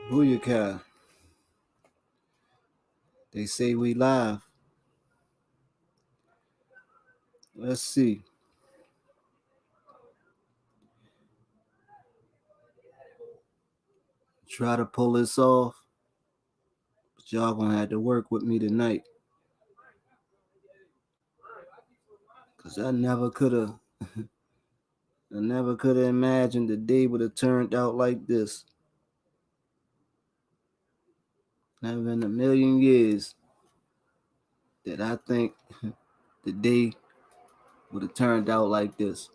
Booyaka. They say we live. Let's see. Try to pull this off. But y'all gonna have to work with me tonight. Cause I never could have imagined the day would have turned out like this. Never in a million years did I think the day would have turned out like this.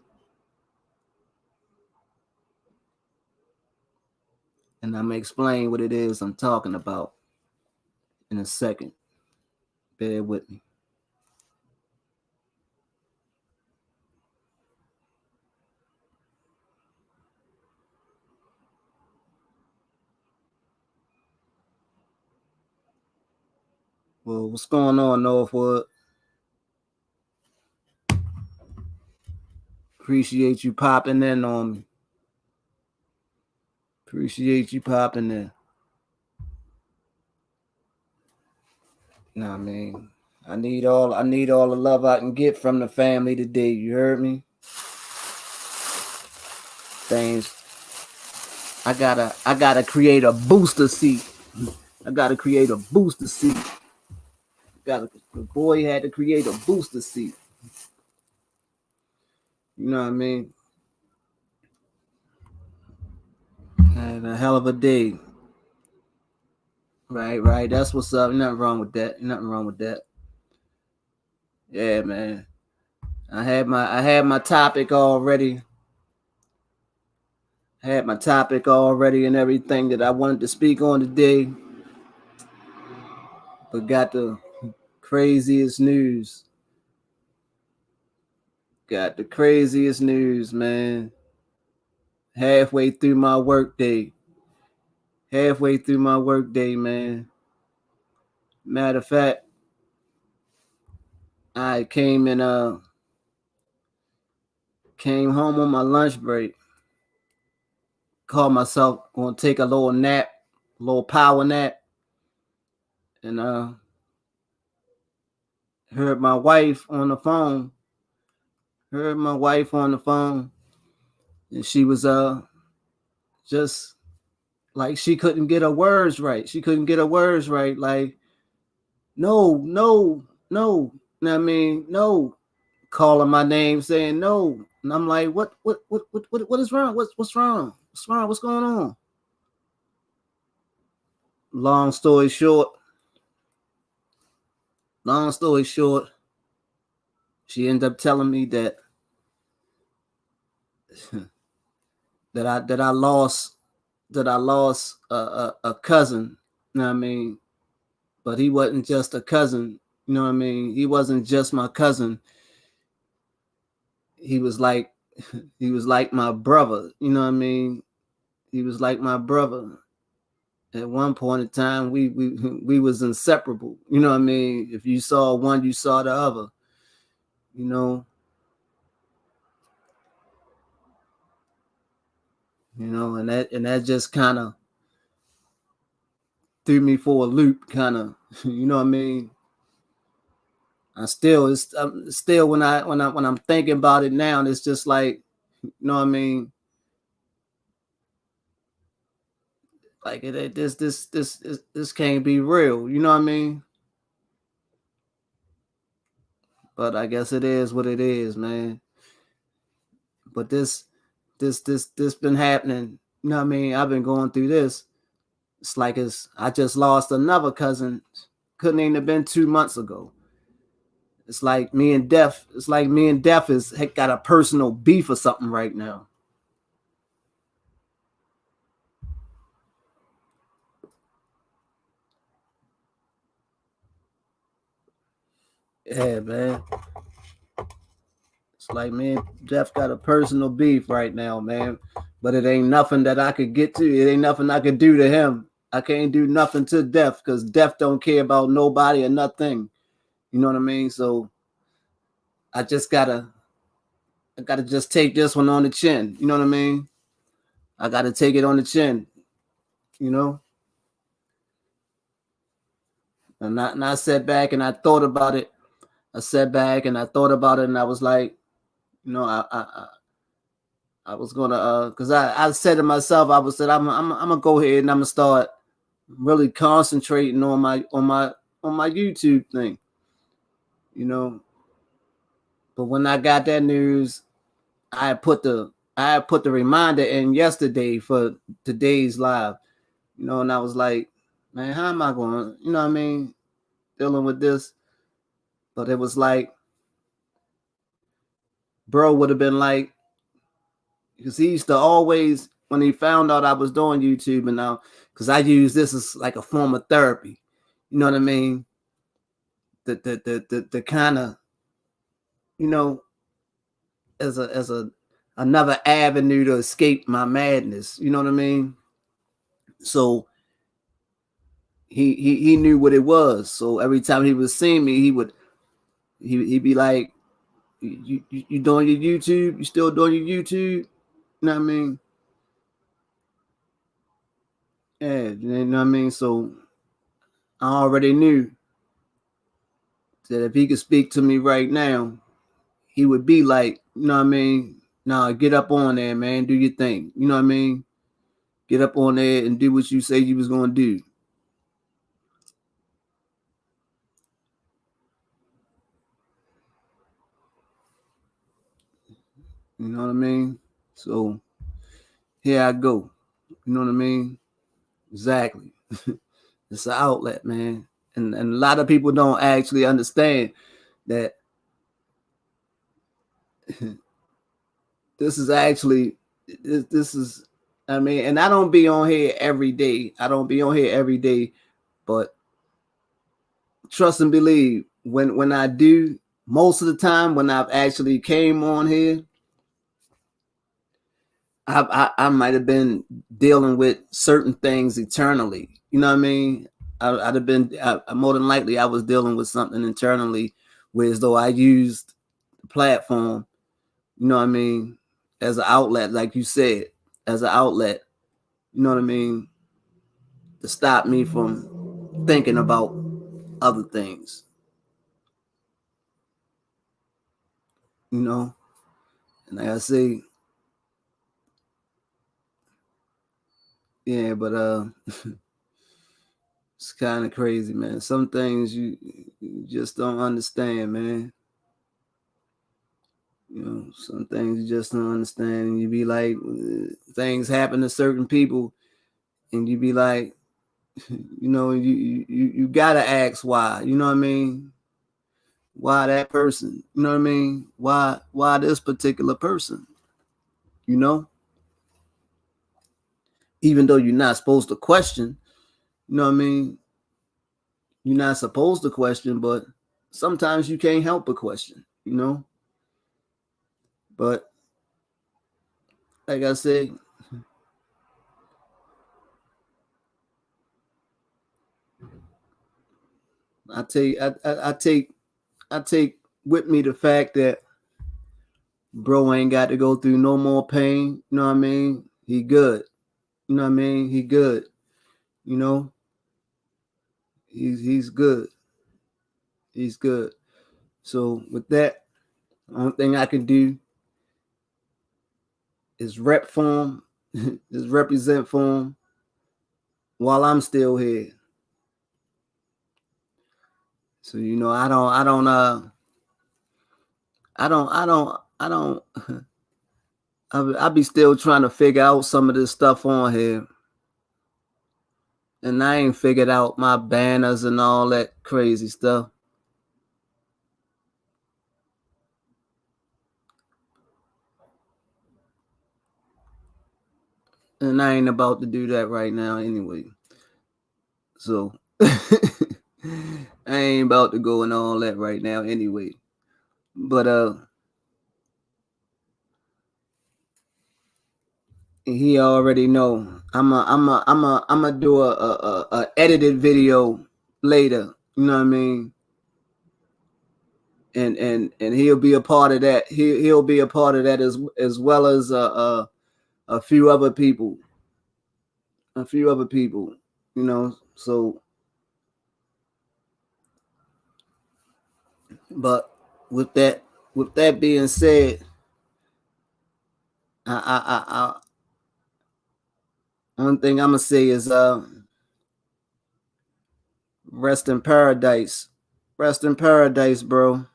And I'm gonna explain what it is I'm talking about in a second. Bear with me. Well, what's going on, Northwood? Appreciate you popping in on me. Appreciate you popping in. Nah, man. I need all the love I can get from the family today. You heard me? Things. I gotta create a booster seat. I gotta create a booster seat. The boy had to create a booster seat. You know what I mean? Had a hell of a day. Right. That's what's up. Nothing wrong with that. Yeah, man. I had my topic already. And everything that I wanted to speak on today. But got the craziest news. Man. Halfway through my work day, man. Matter of fact, I came home on my lunch break. Called myself gonna take a little nap, a little power nap, and heard my wife on the phone. And she was just like she couldn't get her words right. Like, no. I mean, no. Calling my name, saying no. And I'm like, what is wrong? What's wrong? What's going on? Long story short, she ended up telling me that I lost a cousin. You know what I mean? But he wasn't just a cousin. You know what I mean? He wasn't just my cousin. He was like my brother. You know what I mean? He was like my brother. At one point in time, we was inseparable. You know what I mean? If you saw one, you saw the other. You know. And that just kind of threw me for a loop, kind of. You know what I mean? I'm still when I'm thinking about it now, it's just like, you know what I mean? Like this can't be real. You know what I mean? But I guess it is what it is, man. But this been happening. You know what I mean? I've been going through this. It's like I just lost another cousin. Couldn't even have been 2 months ago. It's like me and Def is got a personal beef or something right now. Yeah, man. It's like me and Def got a personal beef right now, man. But it ain't nothing that I could get to. It ain't nothing I could do to him. I can't do nothing to Def because Def don't care about nobody or nothing. You know what I mean? So I gotta just take this one on the chin. You know what I mean? I gotta take it on the chin. You know? And I sat back and I thought about it. I sat back and I thought about it, and I was like, you know, I was gonna because I said to myself, I was said I'm gonna go ahead and I'm gonna start really concentrating on my YouTube thing, you know. But when I got that news, I put the reminder in yesterday for today's live, you know, and I was like, man, how am I going, you know what I mean, dealing with this? But it was like, bro would have been like, because he used to always, when he found out I was doing YouTube, and now, because I use this as like a form of therapy, you know what I mean? The kind of, you know, as a another avenue to escape my madness, you know what I mean? So he knew what it was. So every time he would see me, he'd be like, you doing your YouTube? You still doing your YouTube? You know what I mean? Yeah, you know what I mean? So I already knew that if he could speak to me right now, he would be like, you know what I mean? Nah, get up on there, man. Do your thing. You know what I mean? Get up on there and do what you say you was gonna do. You know what I mean? So here I go. You know what I mean? Exactly. It's an outlet, man. And a lot of people don't actually understand that this is actually this is, I mean, and I don't be on here every day. I don't be on here every day, but trust and believe, when I do, most of the time when I've actually came on here, I might have been dealing with certain things eternally. You know what I mean? I'd have been more than likely I was dealing with something internally, whereas though I used the platform, you know what I mean, as an outlet, like you said, as an outlet, you know what I mean, to stop me from thinking about other things, you know. And like I say, yeah, but it's kind of crazy, man. Some things you just don't understand, man. You know, some things you just don't understand, and you be like, things happen to certain people, and you be like, you know, you gotta ask why. You know what I mean? Why that person? You know what I mean? Why this particular person? You know, even though you're not supposed to question. You know what I mean? You're not supposed to question, but sometimes you can't help but question. You know, but like I said, I take I take with me the fact that bro ain't got to go through no more pain. You know what I mean? He good. You know what I mean? He good. You know, he's good. He's good. So with that, the only thing I can do is rep for him, is represent for him while I'm still here. So you know, I don't. I be still trying to figure out some of this stuff on here, and I ain't figured out my banners and all that crazy stuff. And I ain't about to do that right now anyway. So I ain't about to go and all that right now anyway. But he already know. I'm a do a edited video later. You know what I mean? And he'll be a part of that. He'll be a part of that as well as a few other people. A few other people. You know, so But with that being said, I one thing I'm gonna say is rest in paradise. Rest in paradise, bro.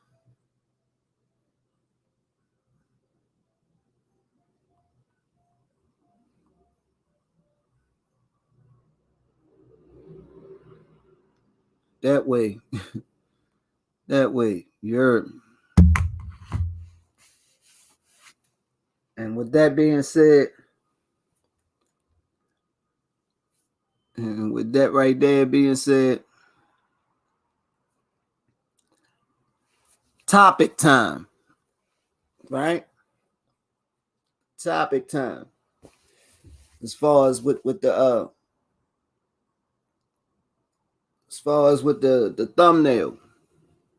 That way. That way. You're and with that being said, and with that right there being said, topic time. Right? Topic time. As far as with the as far as with the thumbnail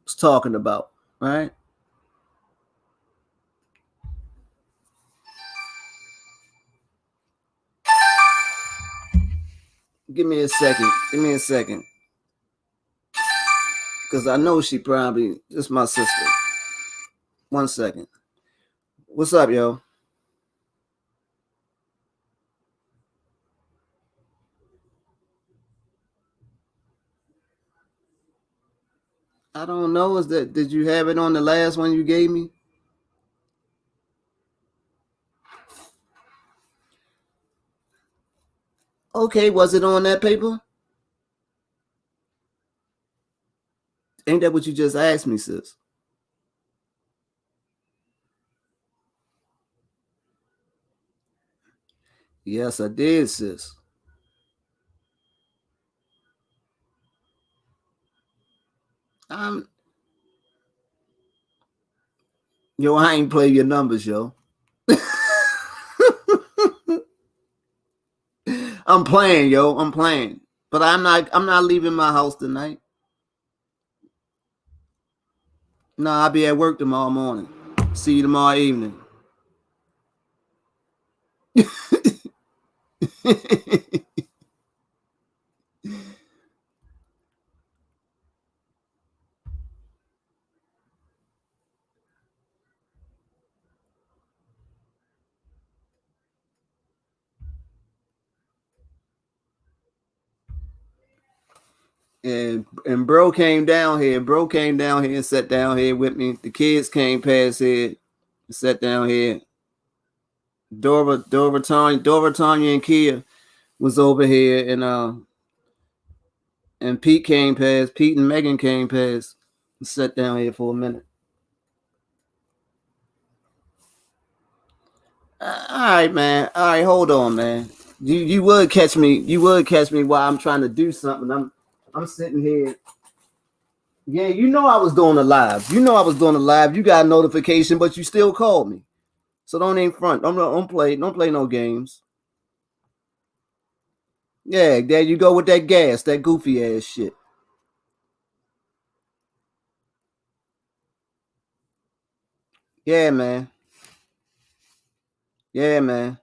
was talking about, right? Give me a second. Give me a second. Because I know she probably just my sister. 1 second. What's up, yo? I don't know. Is that did you have it on the last one you gave me? Okay, was it on that paper? Ain't that what you just asked me, sis? Yes, I did, sis. I'm yo, I ain't play your numbers, yo. I'm playing, yo. I'm playing. But I'm not leaving my house tonight. No, I'll be at work tomorrow morning. See you tomorrow evening. and bro came down here. Bro came down here and sat down here with me. The kids came past here, sat down here. Dora, Tanya, and Kia was over here, and Pete came past. Pete and Megan came past, and sat down here for a minute. All right, man. All right, hold on, man. You would catch me. You would catch me while I'm trying to do something. I'm sitting here. Yeah, you know I was doing a live. You know I was doing a live. You got a notification, but you still called me. So don't even front. Don't play no games. Yeah, there you go with that gas, that goofy ass shit. Yeah, man. Yeah, man.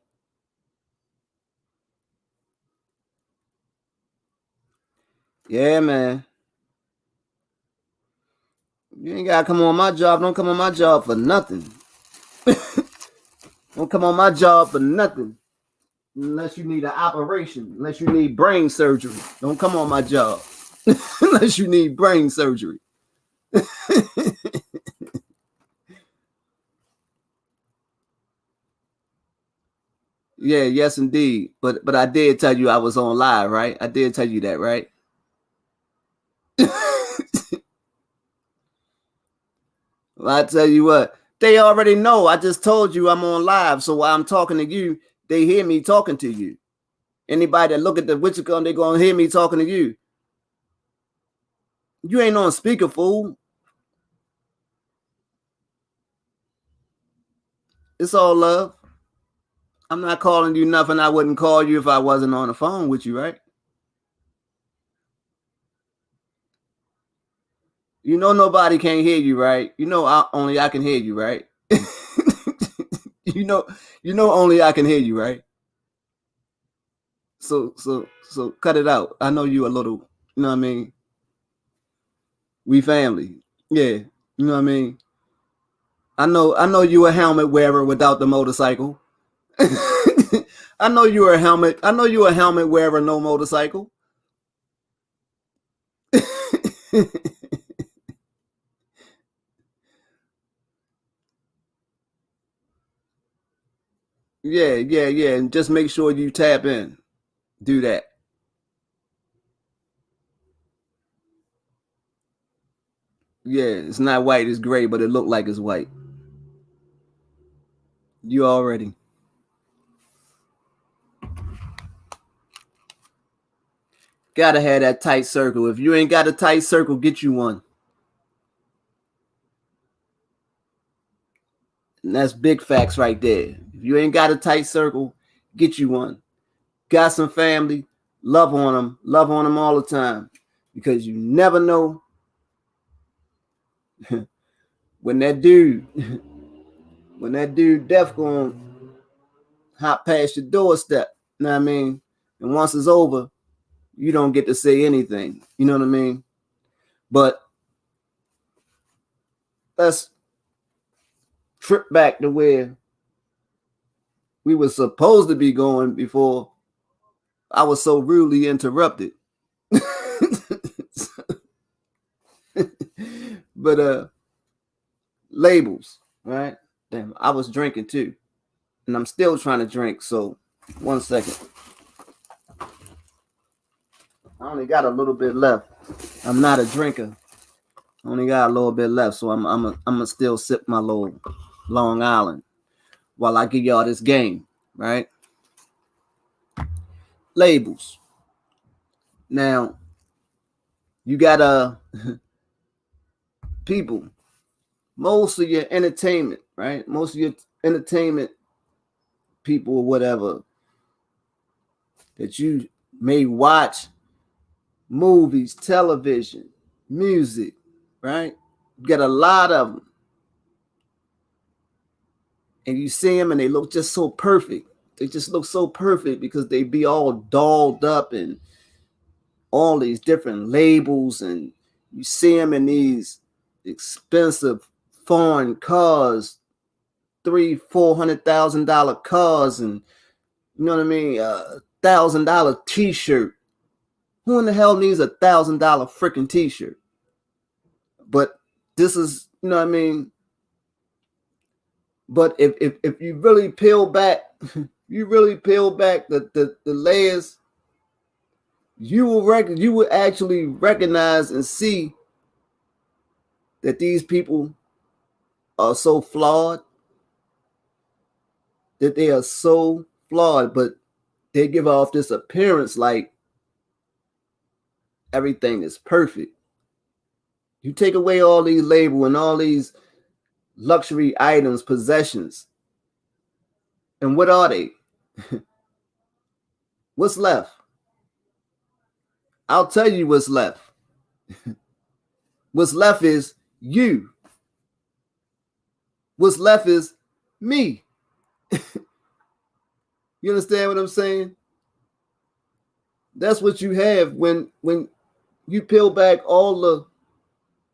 Yeah, man. You ain't gotta come on my job. Don't come on my job for nothing. Don't come on my job for nothing. Unless you need an operation. Unless you need brain surgery. Don't come on my job. Unless you need brain surgery. Yeah, yes indeed. But I did tell you I was on live, right? I did tell you that, right? Well, I tell you what, they already know. I just told you I'm on live, so while I'm talking to you, they hear me talking to you. Anybody that look at the Witchicom, they gonna hear me talking to you. You ain't on speaker, fool. It's all love. I'm not calling you nothing. I wouldn't call you if I wasn't on the phone with you, right? You know nobody can hear you, right? You know only I can hear you, right? you know, only I can hear you, right? So cut it out. I know you a little, you know what I mean? We family. Yeah. You know what I mean? I know you a helmet wearer without the motorcycle. I know you're a helmet. I know you're a helmet wearer, no motorcycle. yeah. And just make sure you tap in. Do that. Yeah, it's not white, it's gray, but it looked like it's white. You already gotta have that tight circle. If you ain't got a tight circle, get you one. And that's big facts right there. If you ain't got a tight circle, get you one. Got some family, love on them all the time. Because you never know when that dude, when that dude death gonna hop past your doorstep. You know what I mean? And once it's over, you don't get to say anything. You know what I mean? But let's trip back to where we were supposed to be going before I was so rudely interrupted. But labels, right? Damn, I was drinking too. And I'm still trying to drink, so 1 second. I only got a little bit left. I'm not a drinker. I only got a little bit left, so I'm gonna still sip my little Long Island while I give y'all this game, right? Labels. Now, you got people, most of your entertainment, right? Most of your entertainment people or whatever that you may watch, movies, television, music, right? You got a lot of them. And you see them and they look just so perfect. They just look so perfect because they be all dolled up and all these different labels, and you see them in these expensive foreign cars, $300,000-$400,000 cars, and you know what I mean, $1,000 T-shirt. Who in the hell needs $1,000 freaking T-shirt? But this is, you know what I mean. But if you really peel back, you really peel back the layers, you will actually recognize and see that these people are so flawed, that they are so flawed, but they give off this appearance like everything is perfect. You take away all these labels and all these luxury items, possessions, and what are they? What's left? I'll tell you what's left. What's left is you. What's left is me. You understand what I'm saying? That's what you have when you peel back all the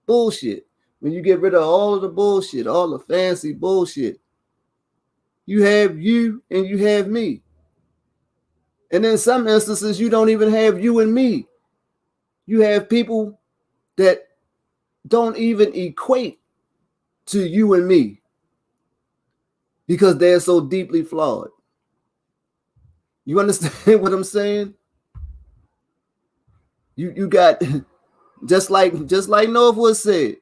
bullshit. When you get rid of all of the bullshit, all the fancy bullshit, you have you and you have me. And in some instances, you don't even have you and me. You have people that don't even equate to you and me because they're so deeply flawed. You understand what I'm saying? You got just like Northwood said,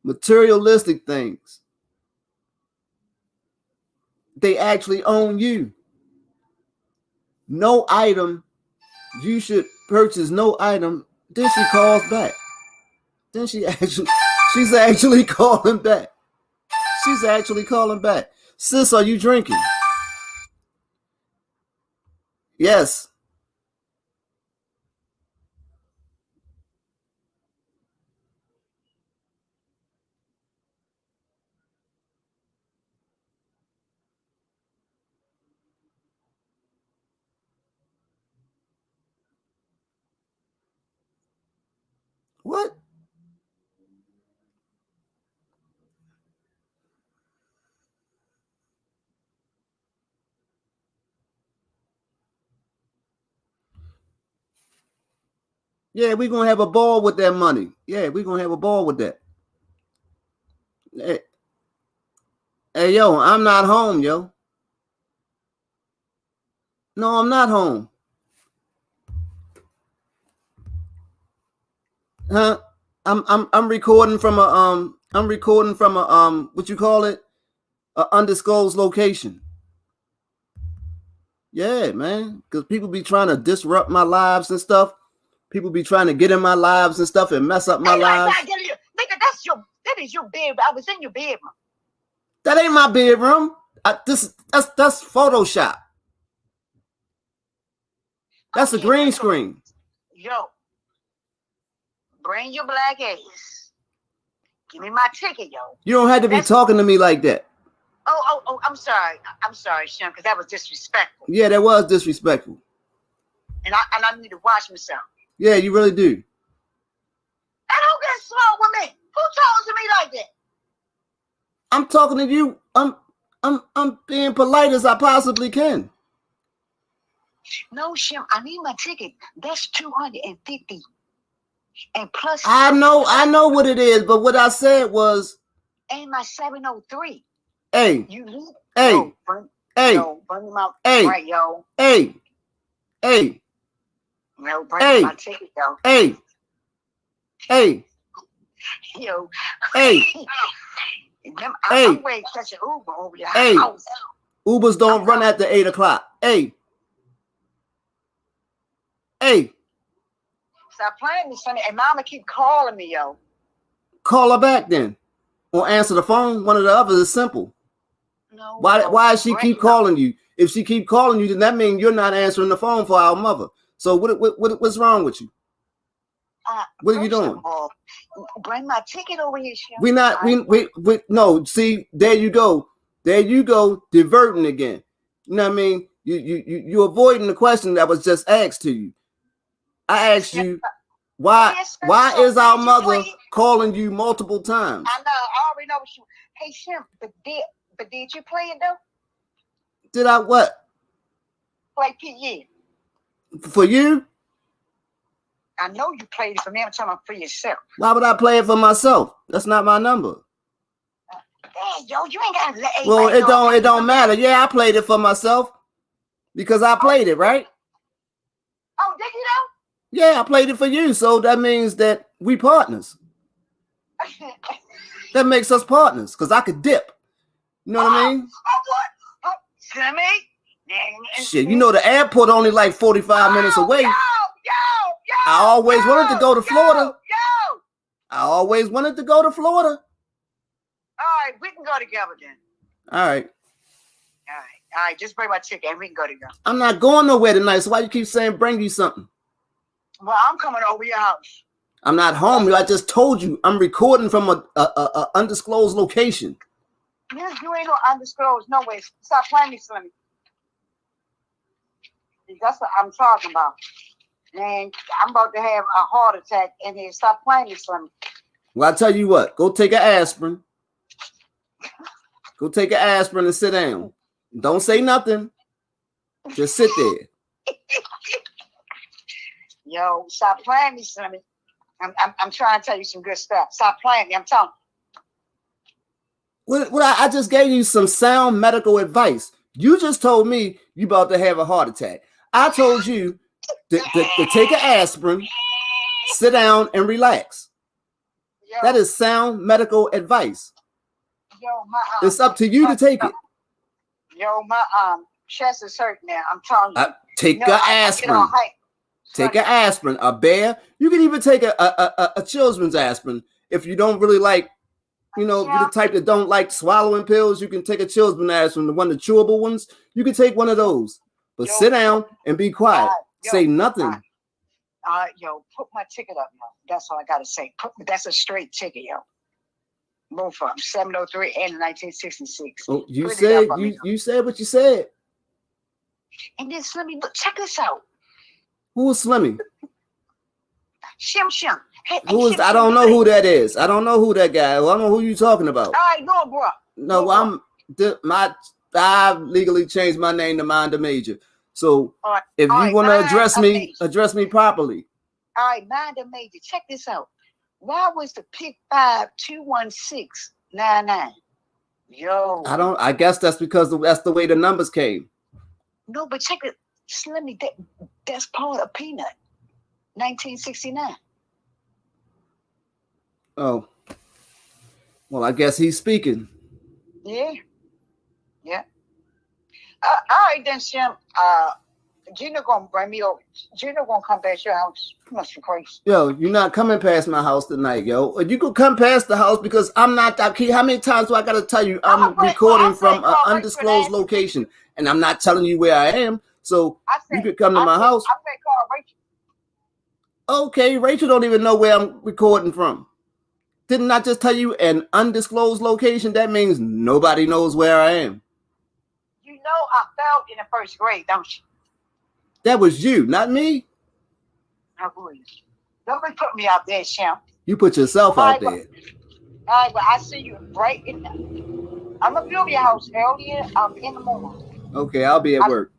materialistic things. They actually own you. No item you should purchase. No item. Then she calls back. Then she's actually calling back. She's actually calling back. Sis, are you drinking? Yes. What? Yeah, we're gonna have a ball with that money. Yeah, we're gonna have a ball with that. Hey, hey, yo, I'm not home, yo. No, I'm not home. Huh? I'm recording from a what you call it? A undisclosed location. Yeah, man. Because people be trying to disrupt my lives and stuff. People be trying to get in my lives and stuff and mess up my lives. Nigga, that is your bed. I was in your bedroom. That ain't my bedroom. That's Photoshop. That's a green screen. Yo, bring your black ass. Give me my ticket, yo. You don't have to be talking to me like that. Oh, I'm sorry. I'm sorry, Shem, because that was disrespectful. Yeah, that was disrespectful. And I need to watch myself. Yeah, you really do. I don't get smart with me. Who talks to me like that? I'm talking to you. I'm being polite as I possibly can. No, Shem, I need my ticket. That's $250. And plus I know what it is, but what I said was and my 703. Hey. You leave. Hey. Yo, hey. Yo, bring them out. Hey. Right, yo. Hey. Hey. No, bring my ticket, yo. Hey. Hey. Yo. Hey. I'm waiting to catch an Uber over your house. Ubers don't run after 8 o'clock. Hey. Hey. Stop playing me, Sonny. And Mama keep calling me, yo. Call her back then. Or answer the phone. One of the others is simple. No. Why does she keep calling you? If she keep calling you, then that means you're not answering the phone for our mother. So what's wrong with you? What are you doing? Bring my ticket over here, Shem. We no, see, there you go. There you go, diverting again. You know what I mean? You avoiding the question that was just asked to you. I asked you, why is our mother calling you multiple times? I know, I already know what you. Hey, Shem, but did you play it though? Did I what? Play PE. For you? I know you played it for me. I'm talking about for yourself. Why would I play it for myself? That's not my number. Hey, yo, you ain't gotta let well, it don't matter. Yeah, I played it for myself because I played it, right? Oh, did you know? Yeah, I played it for you, so that means that we partners. That makes us partners because I could dip. You know what I mean? What? Sammy? Shit, you know the airport only like 45 minutes away. I always wanted to go to Florida. I always wanted to go to Florida. All right, we can go together then. All right. All right, just bring my ticket and we can go together. I'm not going nowhere tonight, so why you keep saying bring you something? Well, I'm coming over your house. I'm not home. I just told you I'm recording from a undisclosed location. Yes, you ain't no undisclosed. No way. Stop playing me, Slimmy. That's what I'm talking about. Man, I'm about to have a heart attack in here. Stop playing me, Slimmy. Well, I tell you what. Go take an aspirin. Go take an aspirin and sit down. Don't say nothing. Just sit there. Yo, stop playing me, Slimmy. I'm trying to tell you some good stuff. Stop playing me. I'm telling you. Well, I just gave you some sound medical advice. You just told me you about to have a heart attack. I told you to take an aspirin, sit down, and relax. Yo, that is sound medical advice. Yo, it's up to you to take it. Yo, my chest is hurting now. I'm telling you. Take an aspirin. Take an aspirin. A bear. You can even take a children's aspirin if you don't really like. You know, you're the type that don't like swallowing pills. You can take a children's aspirin, the chewable ones. You can take one of those. But sit down and be quiet. Say nothing. Yo, put my ticket up, yo. That's all I gotta say. That's a straight ticket, yo. Both of them, 703 and 1966. Oh, you said you said what you said. And then Slimmy, look, check this out. Who is Slimmy? Shim. Hey, who is? I don't know who that is. I don't know who that guy. Well, I don't know who you talking about. All right, go, bro. No, I legally changed my name to Mind the Major. So if you want to address me properly. All right, mind the major. Check this out. Why was the pick 521699? Yo. I guess that's because that's the way the numbers came. No, but check it. Slimmy, that's part of Peanut. 1969. Oh. Well, I guess he's speaking. Yeah. Yeah. All right, then, Sam. Gina gonna bring me over. Gina gonna come past your house. You must be crazy. Yo, you're not coming past my house tonight, yo. You could come past the house because I'm not that key. How many times do I gotta tell you I'm recording from an undisclosed location and I'm not telling you where I am? So you could come to my house. I'm gonna call Rachel. Okay, Rachel don't even know where I'm recording from. Didn't I just tell you an undisclosed location? That means nobody knows where I am. You know I failed in the first grade, don't you? That was you, not me. Don't be put me out there, Sham. You put yourself out there. All right, well, I see you right in there. I'm gonna be over your house earlier in the morning. Okay, I'll be at work.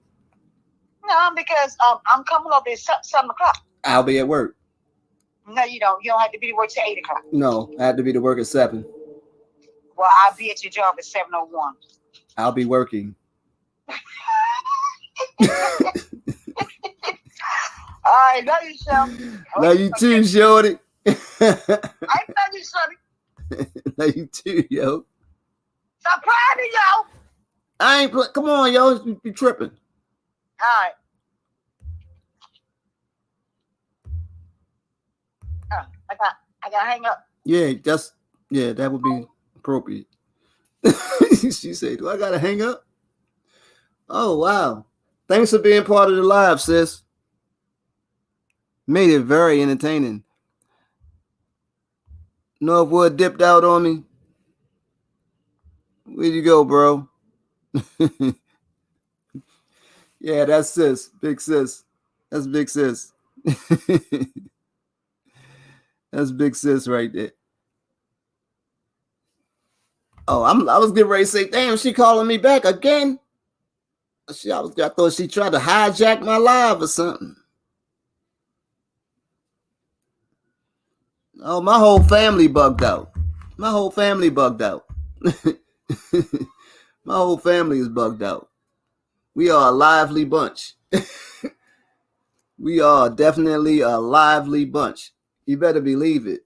No, because I'm coming over at 7 o'clock. I'll be at work. No, you don't. You don't have to be to work till 8 o'clock. No, I had to be to work at 7. Well, I'll be at your job at 7:01. I'll be working. All right, love you, Sam. Love you too, shorty. I love you, sonny. Love you too, yo. Stop crying, yo. I ain't come on, yo. You tripping. All right. I gotta hang up. Yeah, that would be appropriate. She said, "Do I gotta hang up?" Oh wow! Thanks for being part of the live, sis. Made it very entertaining. Northwood dipped out on me. Where'd you go, bro? Yeah, that's sis. Big sis. That's big sis. That's big sis right there. Oh, I was getting ready to say, damn, she calling me back again. I thought she tried to hijack my live or something. Oh, my whole family bugged out. My whole family bugged out. My whole family is bugged out. We are a lively bunch. We are definitely a lively bunch. You better believe it.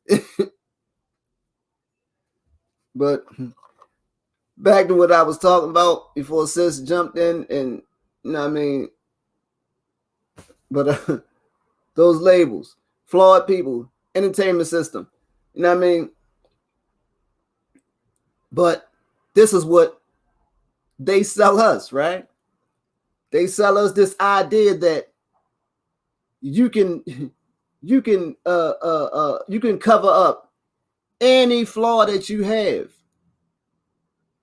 But back to what I was talking about before sis jumped in, and you know what I mean? But those labels, flawed people, entertainment system, you know what I mean? But this is what they sell us, right? They sell us this idea that you can cover up any flaw that you have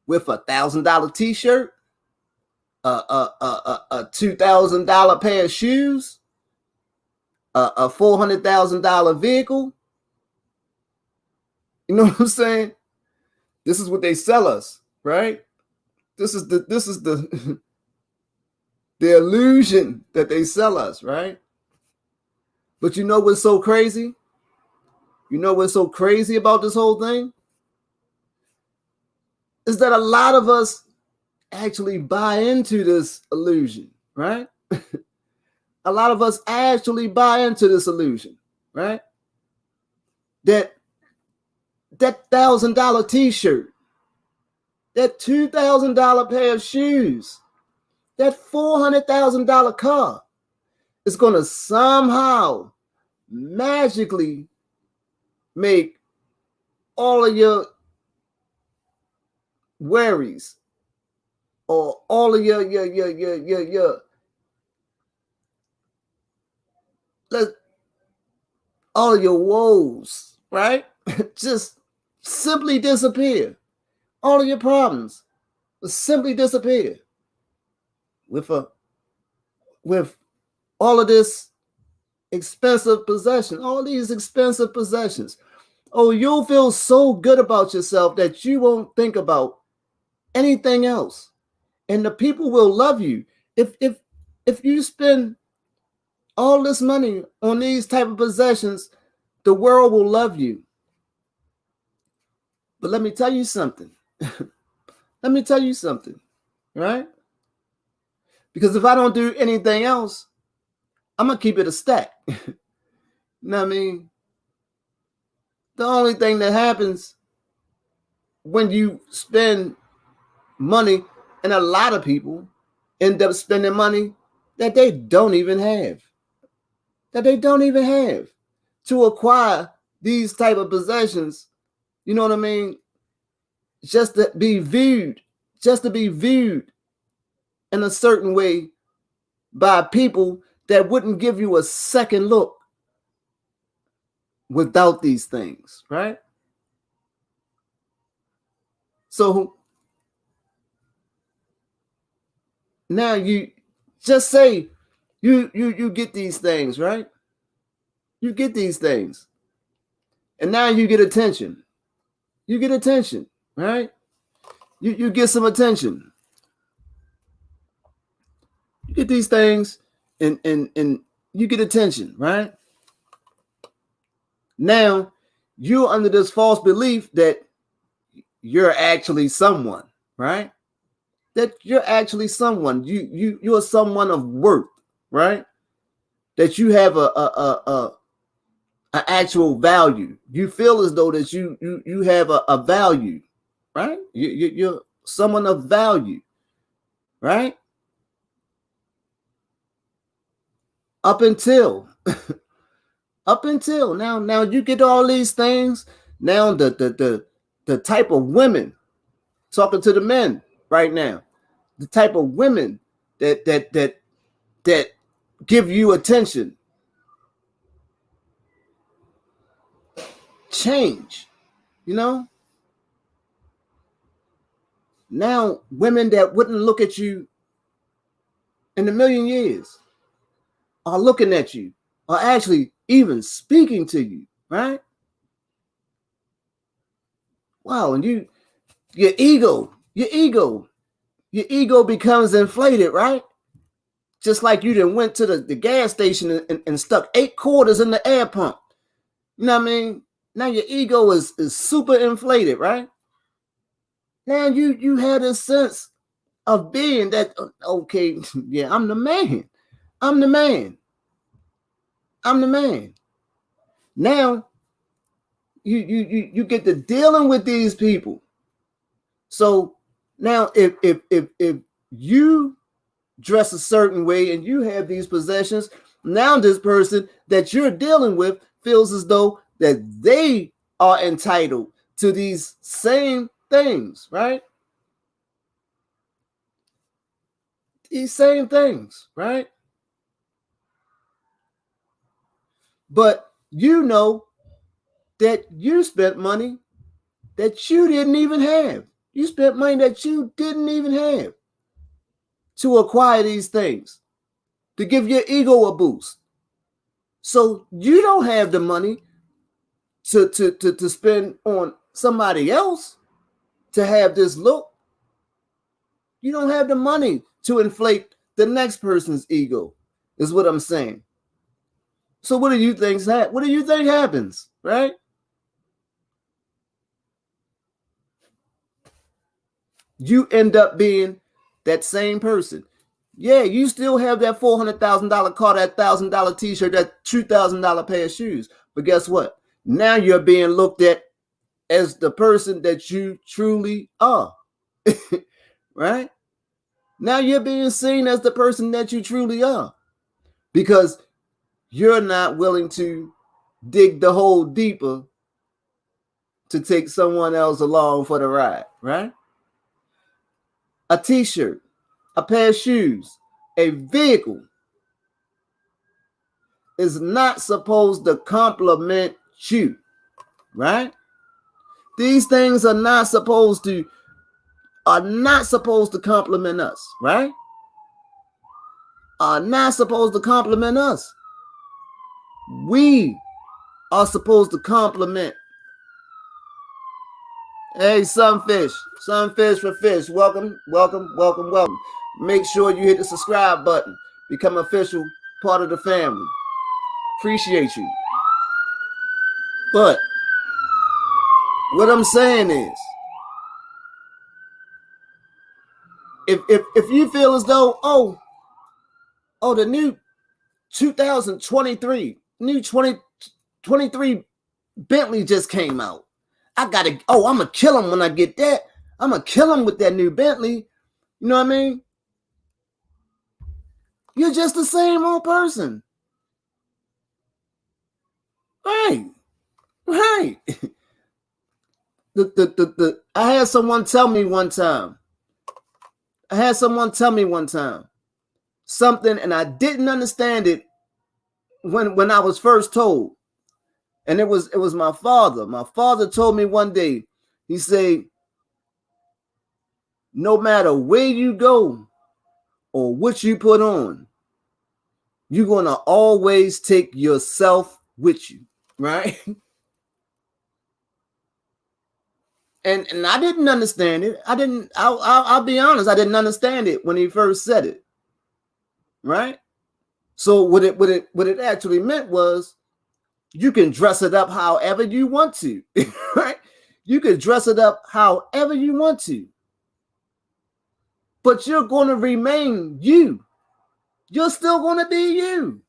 with $1,000 t-shirt, a $2,000 pair of shoes, a $400,000 vehicle. You know what I'm saying? This is what they sell us, right? This is the the illusion that they sell us, right? But you know what's so crazy? You know what's so crazy about this whole thing? Is that a lot of us actually buy into this illusion, right? A lot of us actually buy into this illusion, right? That $1,000 t-shirt, that $2,000 pair of shoes, that $400,000 car is going to somehow magically make all of your worries or all of your all of your woes, right? Just simply disappear. All of your problems will simply disappear with all of this expensive possession, all these expensive possessions. Oh, you'll feel so good about yourself that you won't think about anything else. And the people will love you. If you spend all this money on these type of possessions, the world will love you. But let me tell you something. Let me tell you something, right? Because if I don't do anything else, I'm going to keep it a stack. You know what I mean? The only thing that happens when you spend money, and a lot of people end up spending money that they don't even have. To acquire these type of possessions, you know what I mean? Just to be viewed in a certain way by people that wouldn't give you a second look without these things, right? So now you just say you get these things, right? You get these things. And now you get attention. You get attention, right? You get some attention. You get these things and you get attention, right? Now you're under this false belief that you're actually someone, right? That you're actually someone. You're someone of worth, right? That you have a actual value. You feel as though that you have a value, right? You're someone of value, right? Up until now you get all these things. Now the type of women, talking to the men right now, the type of women that give you attention change, you know. Now women that wouldn't look at you in a million years are looking at you, are actually even speaking to you, right? Wow, and your ego becomes inflated, right? Just like you done went to the gas station and stuck 8 quarters in the air pump. You know what I mean? Now your ego is super inflated, right? Now you had a sense of being that, okay, yeah, I'm the man. Now you get to dealing with these people. So now if you dress a certain way and you have these possessions, now this person that you're dealing with feels as though that they are entitled to these same things, right? These same things, right? But you know that you spent money that you didn't even have. You spent money that you didn't even have to acquire these things, to give your ego a boost. So you don't have the money to spend on somebody else to have this look. You don't have the money to inflate the next person's ego, is what I'm saying. So what do you think happens, right? You end up being that same person. Yeah, you still have that $400,000 car, that $1,000 t-shirt, that $2,000 pair of shoes. But guess what? Now you're being looked at as the person that you truly are. Right? Now you're being seen as the person that you truly are, because you're not willing to dig the hole deeper to take someone else along for the ride, right? A t-shirt, a pair of shoes, a vehicle is not supposed to compliment you, right? These things are not supposed to compliment us, right? Are not supposed to compliment us. We are supposed to compliment. Hey, Sunfish for fish. Welcome. Make sure you hit the subscribe button. Become official part of the family. Appreciate you. But what I'm saying is, if you feel as though, oh, the new 2023, new 2023 Bentley just came out. I'm gonna kill him when I get that. I'm gonna kill him with that new Bentley. You know what I mean? You're just the same old person. Right. I had someone tell me one time something, and I didn't understand it when I was first told. And it was my father. My father told me one day, he said, no matter where you go or what you put on, you're going to always take yourself with you, right? And I didn't understand it. I'll be honest, I didn't understand it when he first said it, right? So what it actually meant was, you can dress it up however you want to, right? You can dress it up however you want to, but you're going to remain you. You're still going to be you.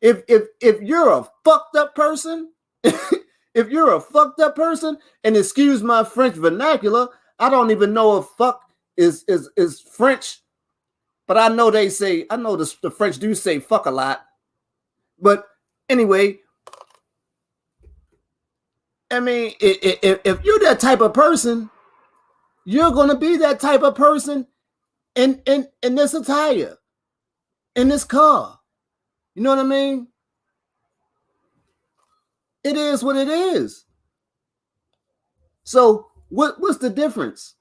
If you're a fucked up person, if you're a fucked up person, and excuse my French vernacular, I don't even know if fuck is French, but I know the French do say fuck a lot. But anyway, I mean, if you're that type of person, you're going to be that type of person in this attire, in this car. You know what I mean? It is what it is. So what's the difference?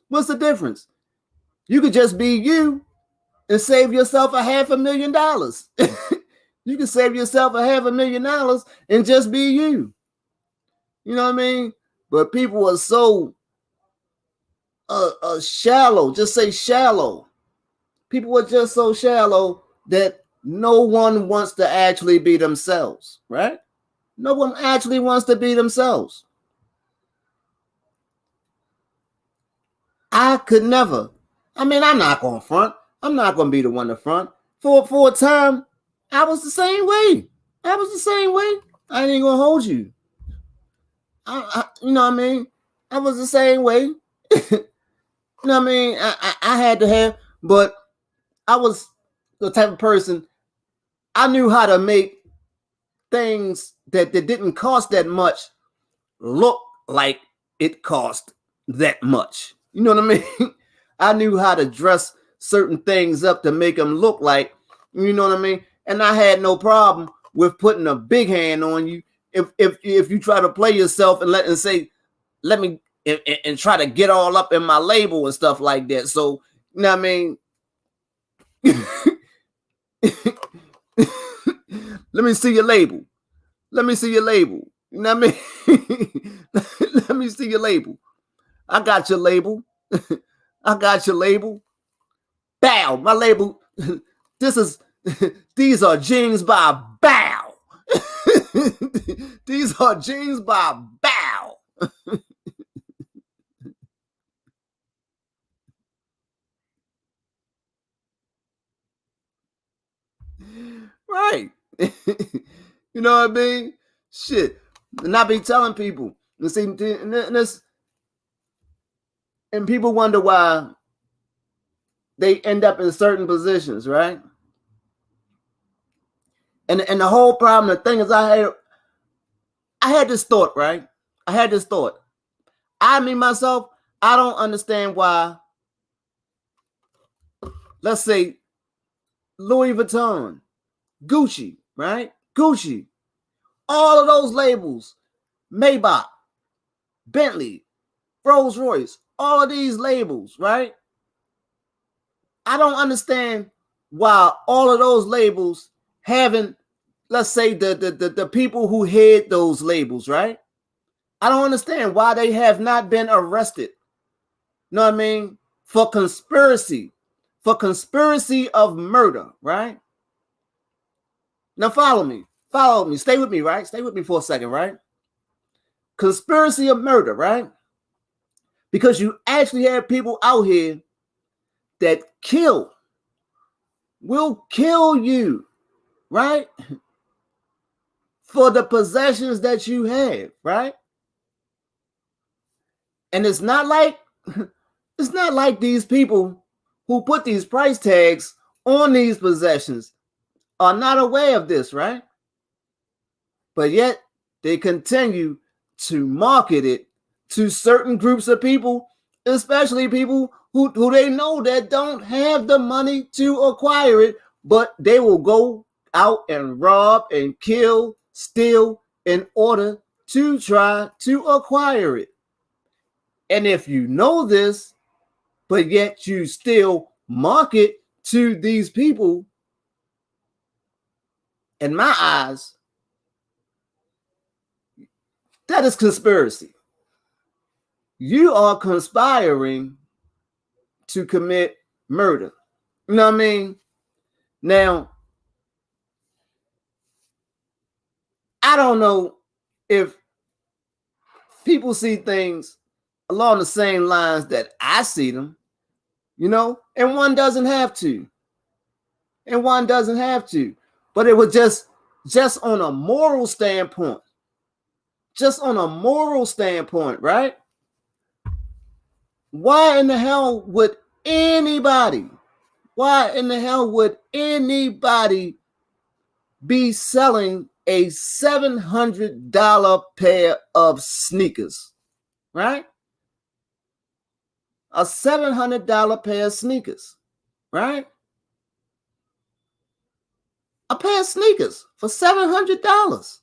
What's the difference? You could just be you and save yourself $500,000. You can save yourself $500,000 and just be you. You know what I mean? But people are so shallow. Just say shallow. People are just so shallow that no one wants to actually be themselves, right? No one actually wants to be themselves. I could never. I mean, I'm not going to front. I'm not going to be the one to front. For a time, I was the same way. I ain't going to hold you. You know what I mean? I was the same way. You know what I mean? I had to have, but I was the type of person, I knew how to make things that didn't cost that much look like it cost that much. You know what I mean? I knew how to dress certain things up to make them look like, you know what I mean? And I had no problem with putting a big hand on you if you try to play yourself and let me try to get all up in my label and stuff like that. So, you know what I mean? Let me see your label. You know what I mean? Let me see your label. I got your label. Bow. My label. These are jeans by Bow. These are jeans by Bow. Right. You know what I mean? Shit. And I be telling people, and people wonder why they end up in certain positions, right? And the whole problem, the thing is, I had this thought, right? I mean myself, I don't understand why, let's say, Louis Vuitton, Gucci, right? Gucci, all of those labels, Maybach, Bentley, Rolls Royce, all of these labels, right? I don't understand why all of those labels haven't, let's say, the people who head those labels, right? I don't understand why they have not been arrested. You know what I mean? For conspiracy of murder, right? Now follow me. Follow me. Stay with me, right? Stay with me for a second, right? Conspiracy of murder, right? Because you actually have people out here that will kill you, right? For the possessions that you have, right? And it's not like these people who put these price tags on these possessions are not aware of this, right? But yet they continue to market it to certain groups of people, especially people who they know that don't have the money to acquire it, but they will go out and rob and kill, steal in order to try to acquire it. And if you know this, but yet you still market to these people, in my eyes, that is conspiracy. You are conspiring to commit murder. You know what I mean? Now, I don't know if people see things along the same lines that I see them, you know, and one doesn't have to. And one doesn't have to. But it was just on a moral standpoint. Just on a moral standpoint, right? Why in the hell would anybody be selling a $700 pair of sneakers, right? A $700 pair of sneakers, right? A pair of sneakers for $700.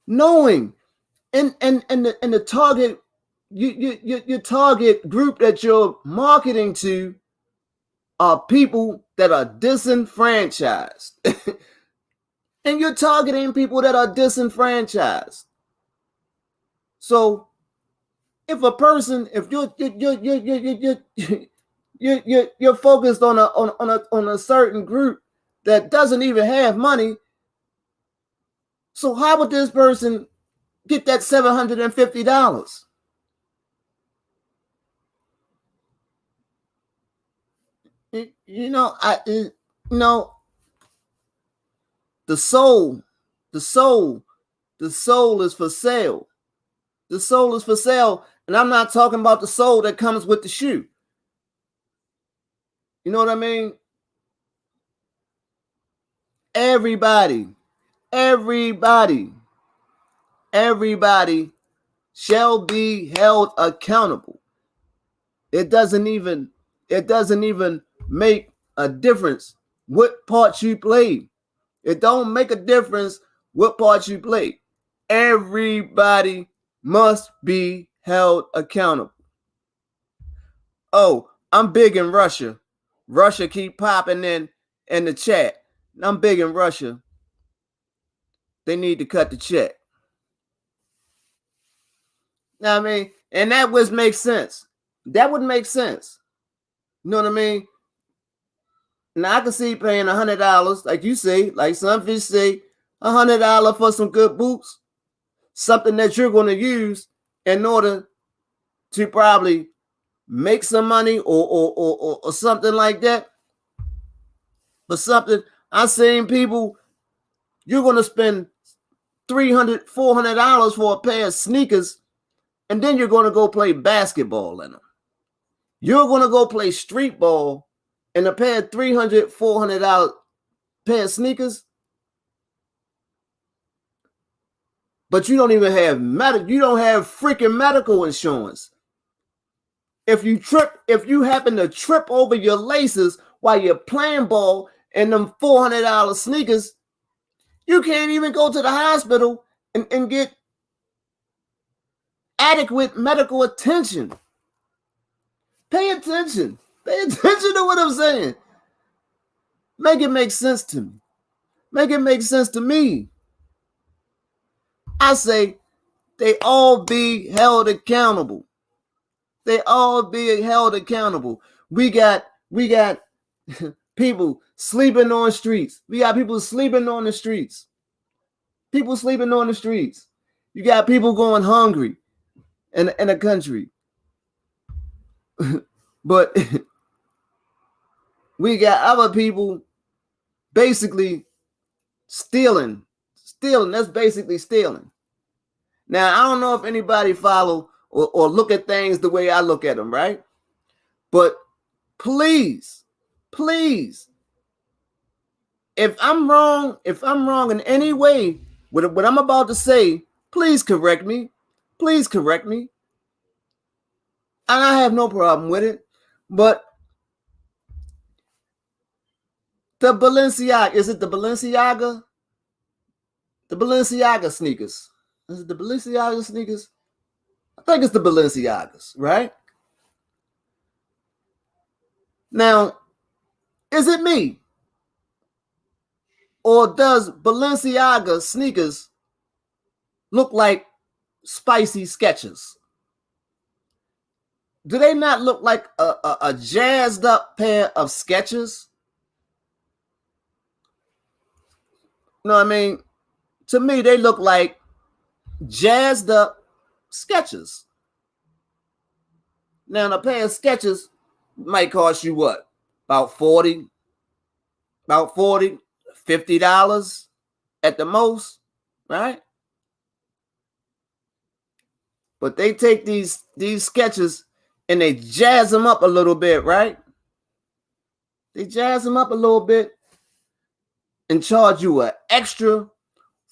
Knowing and the target your target group that you're marketing to are people that are disenfranchised. And you're targeting people that are disenfranchised. So if a person, if you're focused on a certain group that doesn't even have money, so how would this person get that $750? You know, the soul is for sale. The soul is for sale, and I'm not talking about the soul that comes with the shoe. You know what I mean? Everybody shall be held accountable. It doesn't even make a difference what part you play. It don't make a difference what part you play. Everybody must be held accountable. Oh, I'm big in Russia. Russia keep popping in the chat. I'm big in Russia. They need to cut the check. Now, I mean, and that would make sense. That would make sense. You know what I mean? Now I can see paying $100, like you say, like Sunfish say, $100 for some good boots, something that you're going to use in order to probably make some money or something like that. But something I've seen people, you're going to spend $300, $400 for a pair of sneakers, and then you're going to go play basketball in them. You're going to go play street ball in a pair of $300, $400 pair of sneakers, but you don't even have you don't have freaking medical insurance. If you happen to trip over your laces while you're playing ball in them $400 sneakers, you can't even go to the hospital and get adequate medical attention. Pay attention. Pay attention to what I'm saying. Make it make sense to me. Make it make sense to me. I say they all be held accountable. They all be held accountable. We got People sleeping on streets. We got people sleeping on the streets. People sleeping on the streets. You got people going hungry in a country. But we got other people basically stealing. That's basically stealing. Now, I don't know if anybody follow or look at things the way I look at them, right? But please, if I'm wrong in any way with what I'm about to say, please correct me. Please correct me. And I have no problem with it. But the Balenciaga, is it the Balenciaga? The Balenciaga sneakers. Is it the Balenciaga sneakers? I think it's the Balenciagas, right? Now, is it me? Or does Balenciaga sneakers look like spicy Skechers? Do they not look like a jazzed up pair of Skechers? You know what I mean? To me, they look like jazzed up Skechers. Now, a pair of Skechers might cost you what? About $40, $50 at the most, right? But they take these Skechers and they jazz them up a little bit, right? They jazz them up a little bit and charge you an extra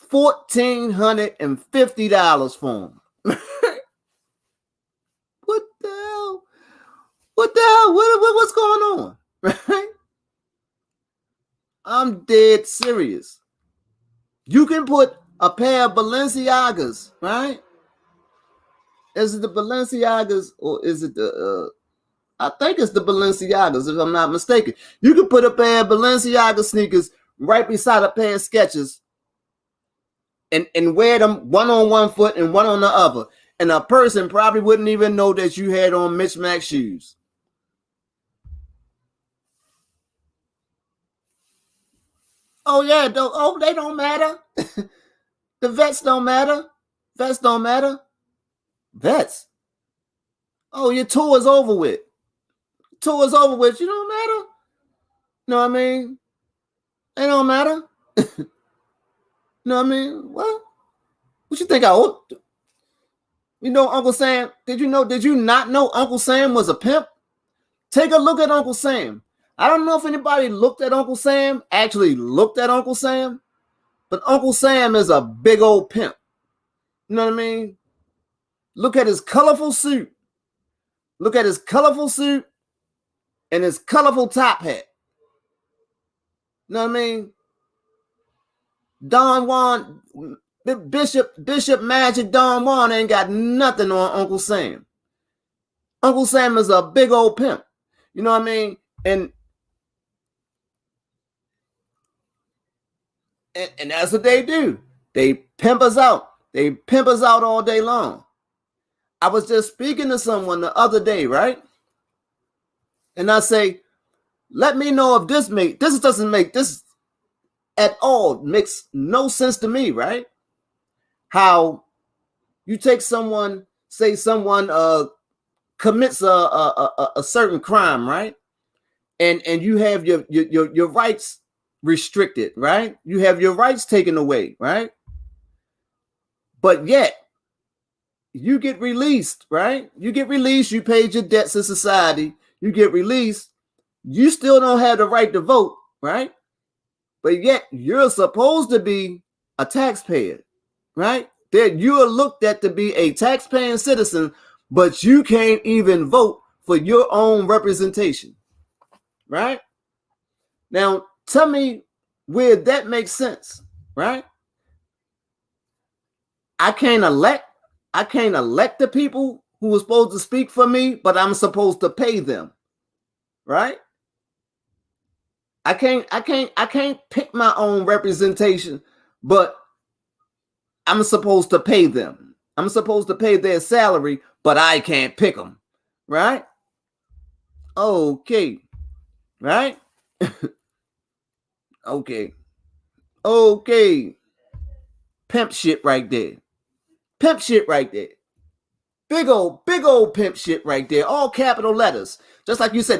$1,450 for them. What the hell? What the hell? What's going on? Right? I'm dead serious. You can put a pair of Balenciagas, right? Is it the Balenciagas or is it the I think it's the Balenciagas, if I'm not mistaken. You can put a pair of Balenciaga sneakers right beside a pair of Skechers and wear them one on one foot and one on the other. And a person probably wouldn't even know that you had on mismatched shoes. Oh, yeah. They don't matter. The vets don't matter. Vets don't matter. Vets. Oh, your tour is over with. Tour is over with. You don't matter. You know what I mean? It don't matter. You know what I mean? Well, what you think I ought to? You know, Uncle Sam, did you not know Uncle Sam was a pimp? Take a look at Uncle Sam. I don't know if anybody actually looked at Uncle Sam, but Uncle Sam is a big old pimp. You know what I mean? Look at his colorful suit. Look at his colorful suit and his colorful top hat. You know what I mean? Don Juan, Bishop Magic Don Juan ain't got nothing on Uncle Sam. Uncle Sam is a big old pimp. You know what I mean? And that's what they do. They pimp us out. They pimp us out all day long. I was just speaking to someone the other day, right? And I say, let me know if this doesn't make this at all makes no sense to me, right? How you take someone, say someone commits a certain crime, right? And you have your rights restricted, right? You have your rights taken away, right? But yet you get released, right? You get released, you paid your debts to society, you get released, you still don't have the right to vote, right? But yet you're supposed to be a taxpayer, right? That you are looked at to be a taxpaying citizen, but you can't even vote for your own representation, right? Now, tell me where that makes sense, right? I can't elect the people who are supposed to speak for me, but I'm supposed to pay them, right? I can't pick my own representation, but I'm supposed to pay them. I'm supposed to pay their salary, but I can't pick them, right? Okay, right? Okay. Okay. Pimp shit right there. Pimp shit right there. Big old pimp shit right there. All capital letters. Just like you said,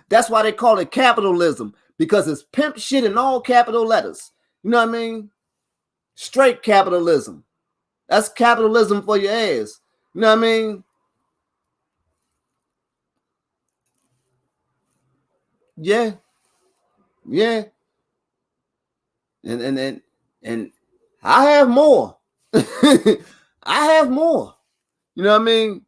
that's why they call it capitalism. Because it's pimp shit in all capital letters. You know what I mean? Straight capitalism. That's capitalism for your ass. You know what I mean? Yeah. Yeah. And I have more. I have more. You know what I mean?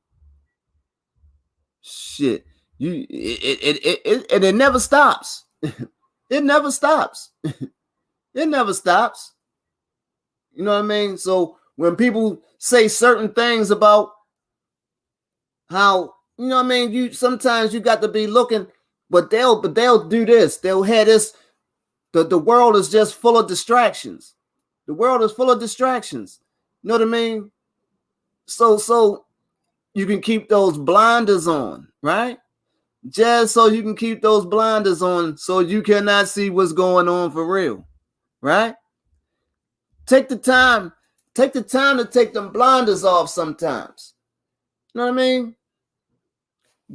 Shit. And it never stops. It never stops. It never stops. You know what I mean? So when people say certain things about how, you know what I mean, you sometimes you got to be looking, but they'll do this. They'll have this. The world is just full of distractions. The world is full of distractions. You know what I mean? So you can keep those blinders on, right? Just so you can keep those blinders on so you cannot see what's going on for real, right? Take the time to take them blinders off sometimes. You know what I mean?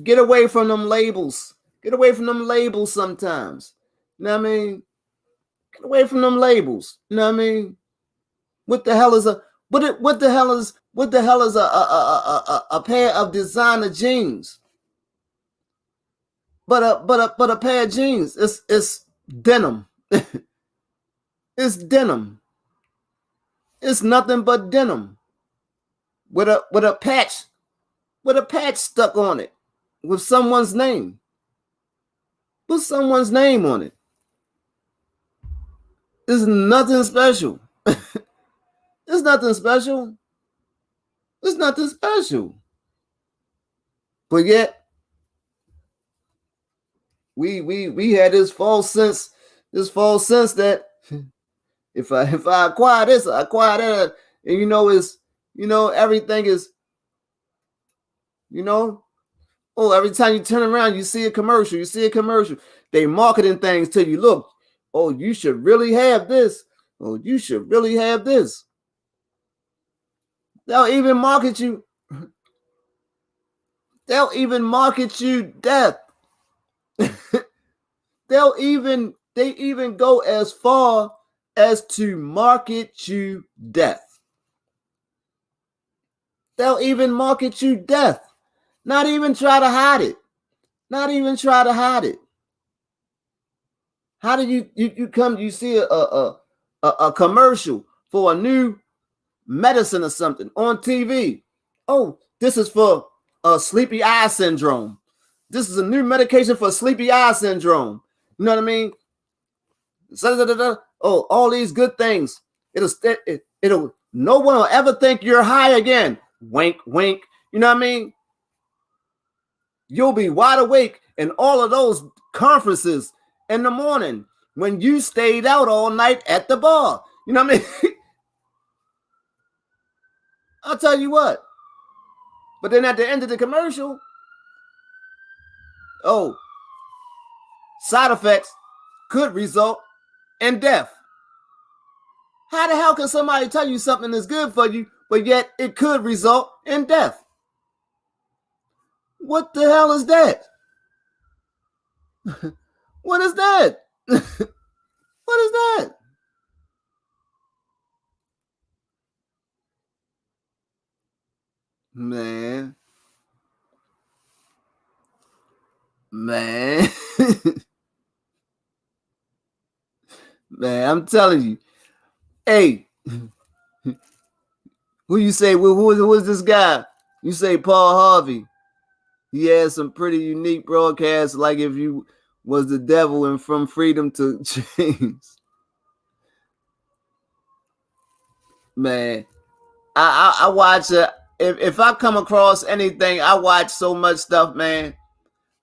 Get away from them labels. Get away from them labels sometimes. You know what I mean? Get away from them labels. You know what I mean? What the hell is a pair of designer jeans? But a pair of jeans. It's denim. It's denim. It's nothing but denim. With a patch stuck on it. With someone's name. Put someone's name on it. It's nothing special. It's nothing special. It's nothing special. But yet, we had this false sense that if I acquire this, I acquire that, and everything is, every time you turn around, you see a commercial. They marketing things to you. Look, oh, you should really have this. Oh, you should really have this. They'll even market you. They'll even market you death. They even go as far as to market you death. They'll even market you death. Not even try to hide it. Not even try to hide it. How do you see a commercial for a new medicine or something on TV? Oh, this is for sleepy eye syndrome. This is a new medication for sleepy eye syndrome. You know what I mean? Oh, all these good things. It'll no one will ever think you're high again. Wink, wink. You know what I mean? You'll be wide awake in all of those conferences in the morning when you stayed out all night at the bar. You know what I mean? I'll tell you what. But then at the end of the commercial, oh, side effects could result in death. How the hell can somebody tell you something is good for you, but yet it could result in death? What the hell is that? What is that? What is that? Man. Man, I'm telling you. Hey, who you say? Who is this guy? You say Paul Harvey. He had some pretty unique broadcasts, like if you was the devil and From Freedom to Chains. Man, I watch it. If I come across anything, I watch so much stuff, man.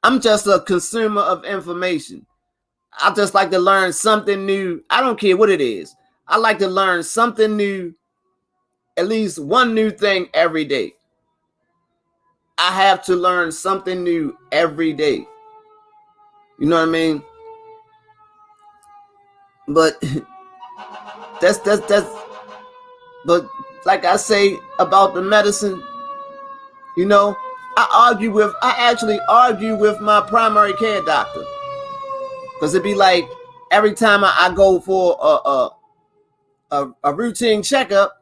I'm just a consumer of information. I just like to learn something new. I don't care what it is. I like to learn something new, at least one new thing every day. I have to learn something new every day. You know what I mean? But that's but like I say about the medicine, you know, I actually argue with my primary care doctor. Because it'd be like every time I go for a routine checkup,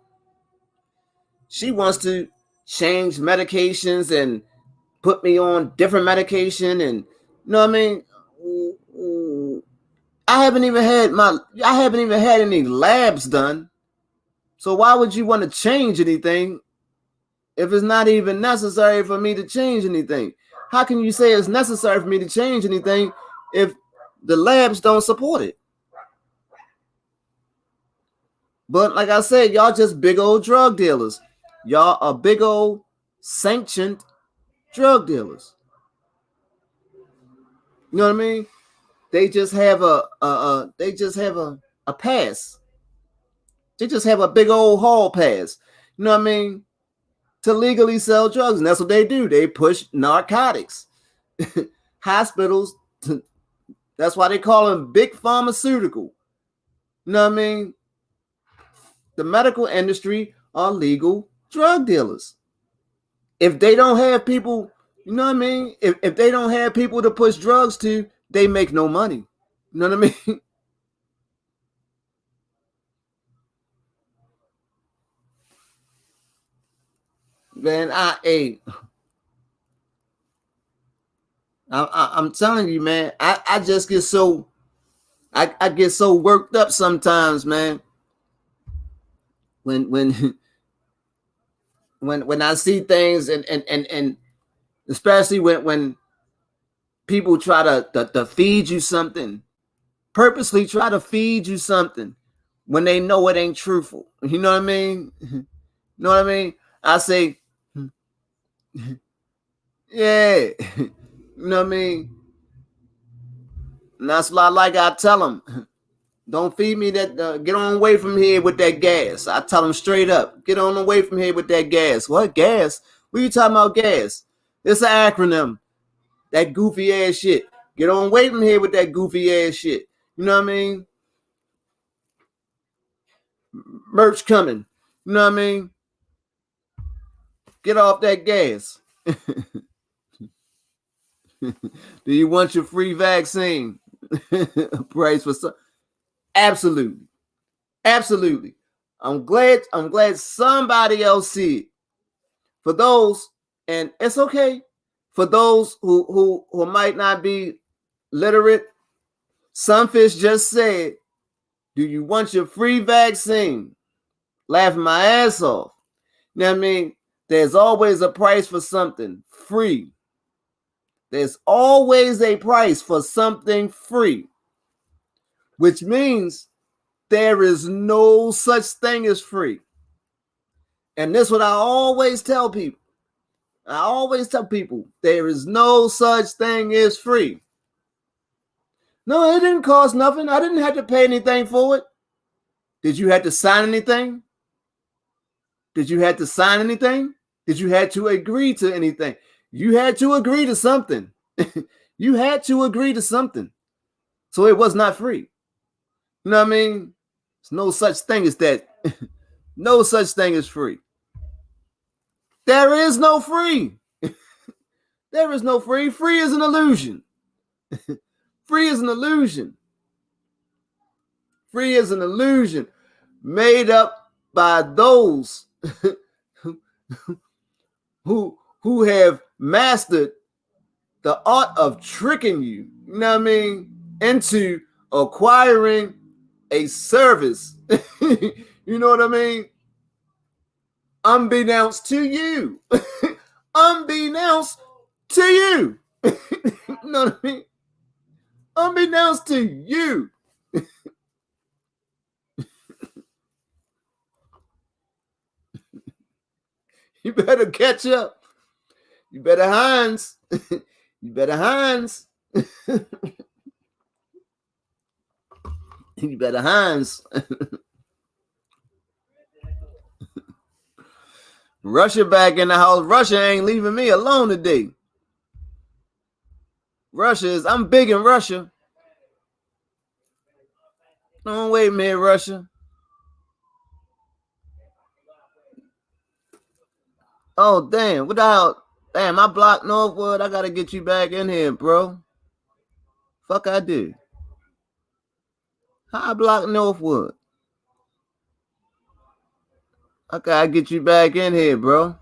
she wants to change medications and put me on different medication, and you know what I mean? I haven't even had any labs done. So why would you want to change anything if it's not even necessary for me to change anything? How can you say it's necessary for me to change anything if the labs don't support it? But like I said, y'all just big old drug dealers. Y'all are big old sanctioned drug dealers. You know what I mean? They just have a pass. They just have a big old hall pass. You know what I mean? To legally sell drugs. And that's what they do. They push narcotics. Hospitals, that's why they call them big pharmaceutical. You know what I mean? The medical industry are legal drug dealers. If they don't have people, you know what I mean? If they don't have people to push drugs to, they make no money. You know what I mean? Man, I'm telling you, man, I just get so I get so worked up sometimes, man. When when I see things and especially when people try to feed you something, purposely try to feed you something when they know it ain't truthful. You know what I mean? You know what I mean? I say, yeah, you know what I mean? And that's what I tell them. Don't feed me that. Get on away from here with that gas. I tell them straight up. Get on away from here with that gas. What gas? What are you talking about gas? It's an acronym. That goofy ass shit. Get on away from here with that goofy ass shit. You know what I mean? Merch coming. You know what I mean? Get off that gas. Do you want your free vaccine? Price for some? Absolutely. Absolutely. I'm glad somebody else see it. For those, and it's okay, for those who might not be literate, Sunfish just said, do you want your free vaccine? Laughing my ass off. You know what I mean? There's always a price for something free. There's always a price for something free, which means there is no such thing as free. And this is what I always tell people. I always tell people there is no such thing as free. No, it didn't cost nothing. I didn't have to pay anything for it. Did you have to sign anything? Did you have to sign anything? Did you have to agree to anything? You had to agree to something. You had to agree to something. So it was not free. You know what I mean? There's no such thing as that. No such thing as free. There is no free. There is no free. Free is an illusion. Free is an illusion. Free is an illusion made up by those who have mastered the art of tricking you, you know what I mean, into acquiring a service. You know what I mean? Unbeknownst to you. Unbeknownst to you. You know what I mean? Unbeknownst to you. You better catch up. You better Heinz. You better Heinz. You better Heinz. Russia back in the house. Russia ain't leaving me alone today. I'm big in Russia. Don't wait a minute, Russia. Oh, damn. Without. Damn, I blocked Northwood. I gotta get you back in here, bro. Fuck, I do. How I block Northwood? I gotta get you back in here, bro.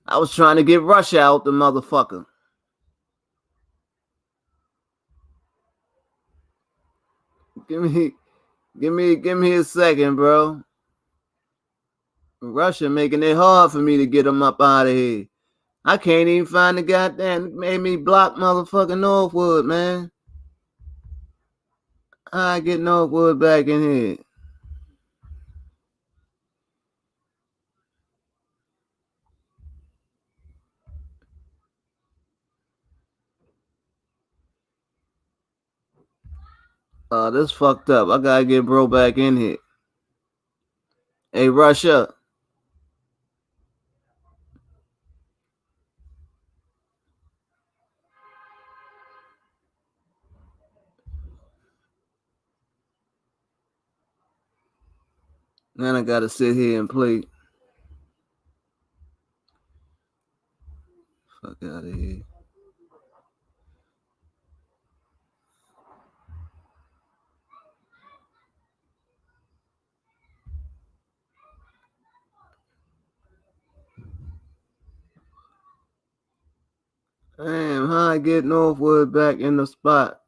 I was trying to get Russia out the motherfucker. Give me a second, bro. Russia making it hard for me to get him up out of here. I can't even find the goddamn made me block motherfucking Northwood, man. I get Northwood back in here. This fucked up. I gotta get bro back in here. Hey, Russia. Then I gotta sit here and play. Fuck out of here. Damn, how I get Northwood back in the spot?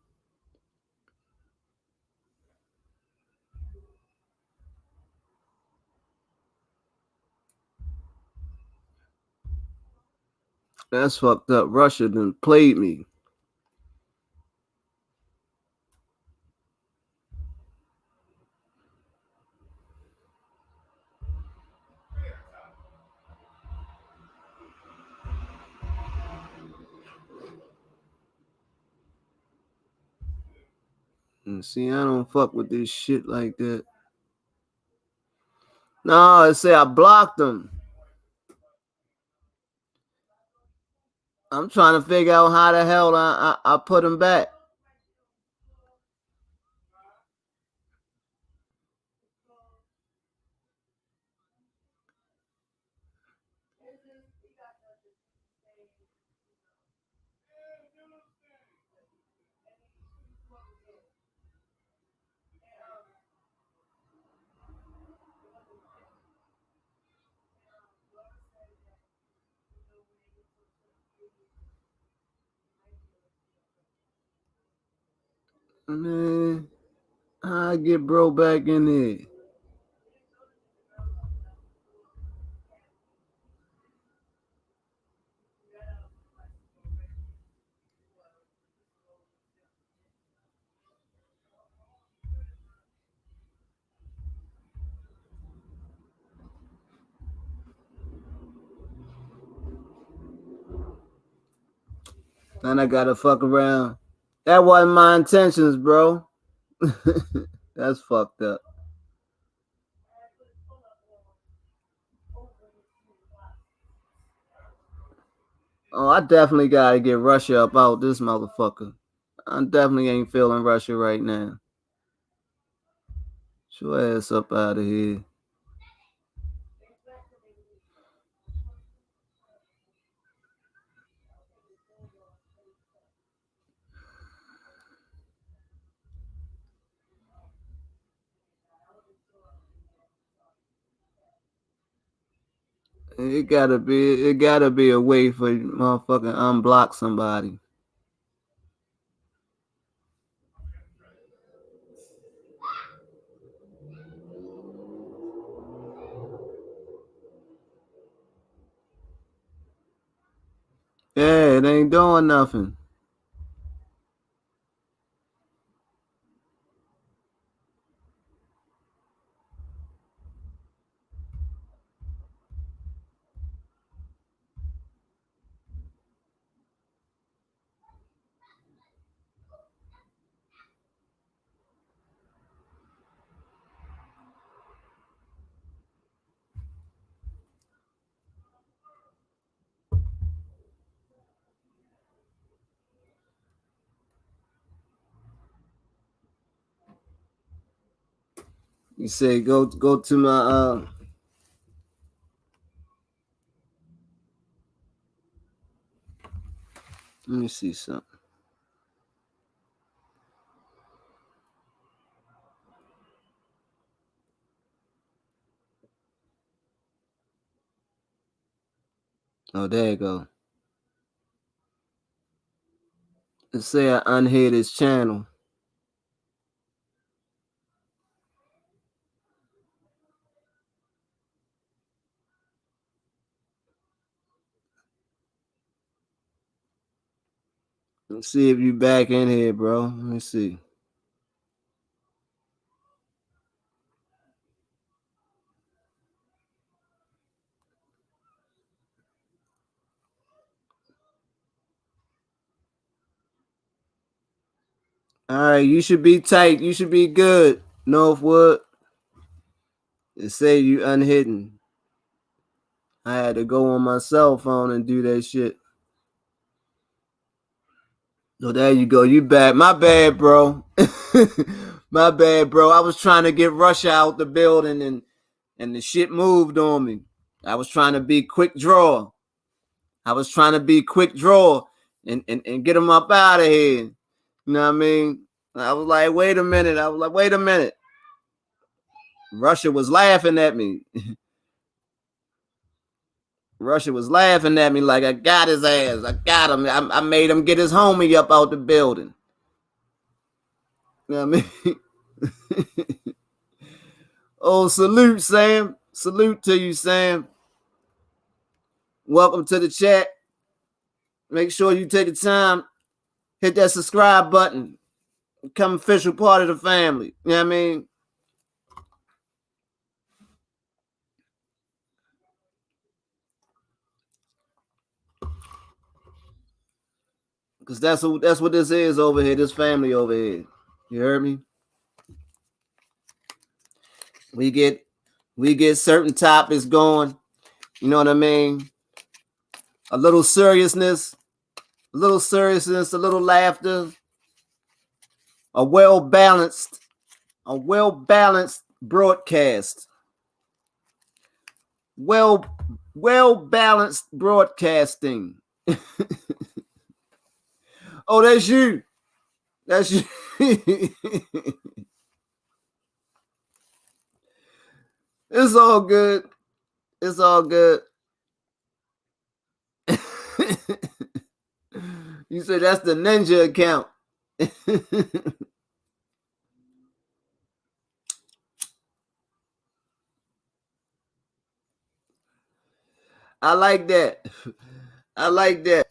That's fucked up. Russia done played me. And see, I don't fuck with this shit like that. No, I say I blocked them. I'm trying to figure out how the hell I put them back. Man, how I get bro back in there? Then I gotta fuck around. That wasn't my intentions, bro. That's fucked up. Oh, I definitely gotta get Russia up out this motherfucker. I definitely ain't feeling Russia right now. Get your ass up out of here. It gotta be a way for motherfucking unblock somebody. Yeah, it ain't doing nothing. You say go to my let me see something. Oh, there you go. Let's say I unhid his channel. Let's see if you back in here, bro. Let me see. All right, you should be tight. You should be good, Northwood. It say you unhidden. I had to go on my cell phone and do that shit. So there you go. You back. My bad, bro. My bad, bro. I was trying to get Russia out the building and the shit moved on me. I was trying to be quick draw. and get him up out of here. You know what I mean? I was like, wait a minute. Russia was laughing at me. Russia was laughing at me like I got his ass. I got him. I made him get his homie up out the building. You know what I mean? Oh, salute, Sam. Salute to you, Sam. Welcome to the chat. Make sure you take the time, hit that subscribe button, become official part of the family. You know what I mean? Because that's what this is over here, this family over here. You heard me? We get certain topics going. You know what I mean? A little seriousness, a little laughter, a well-balanced broadcast. Well-balanced broadcasting. Oh, that's you. That's you. It's all good. It's all good. You said that's the ninja account. I like that. I like that.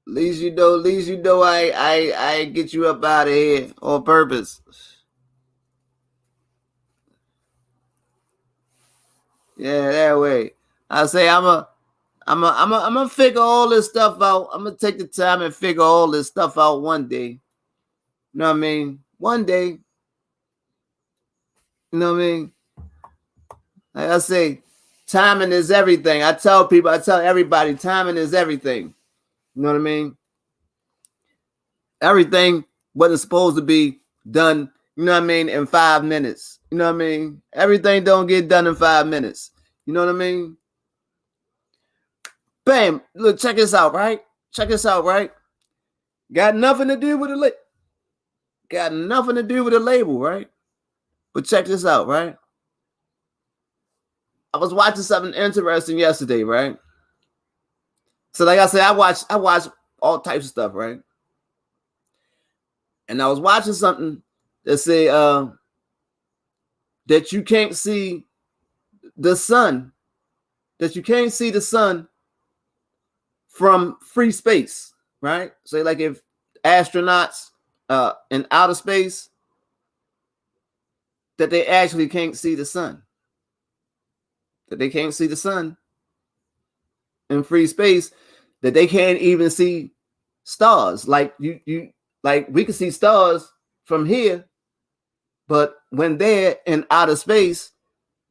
At least you know I get you up out of here on purpose. Yeah, that way. I say I'm gonna figure all this stuff out. I'm gonna take the time and figure all this stuff out one day. You know what I mean? One day. You know what I mean? Like I say, timing is everything. I tell everybody, timing is everything. You know what I mean? Everything wasn't supposed to be done, you know what I mean, in 5 minutes. You know what I mean? Everything don't get done in 5 minutes. You know what I mean? Bam. Look, check this out, right? Got nothing to do with the label, right? But check this out, right? I was watching something interesting yesterday, right? So like I said, I watch all types of stuff, right? And I was watching something that said that you can't see the sun, from free space, right? So like if astronauts in outer space, that they actually can't see the sun. That they can't see the sun in free space, that they can't even see stars. Like you like we can see stars from here, but when they're in outer space,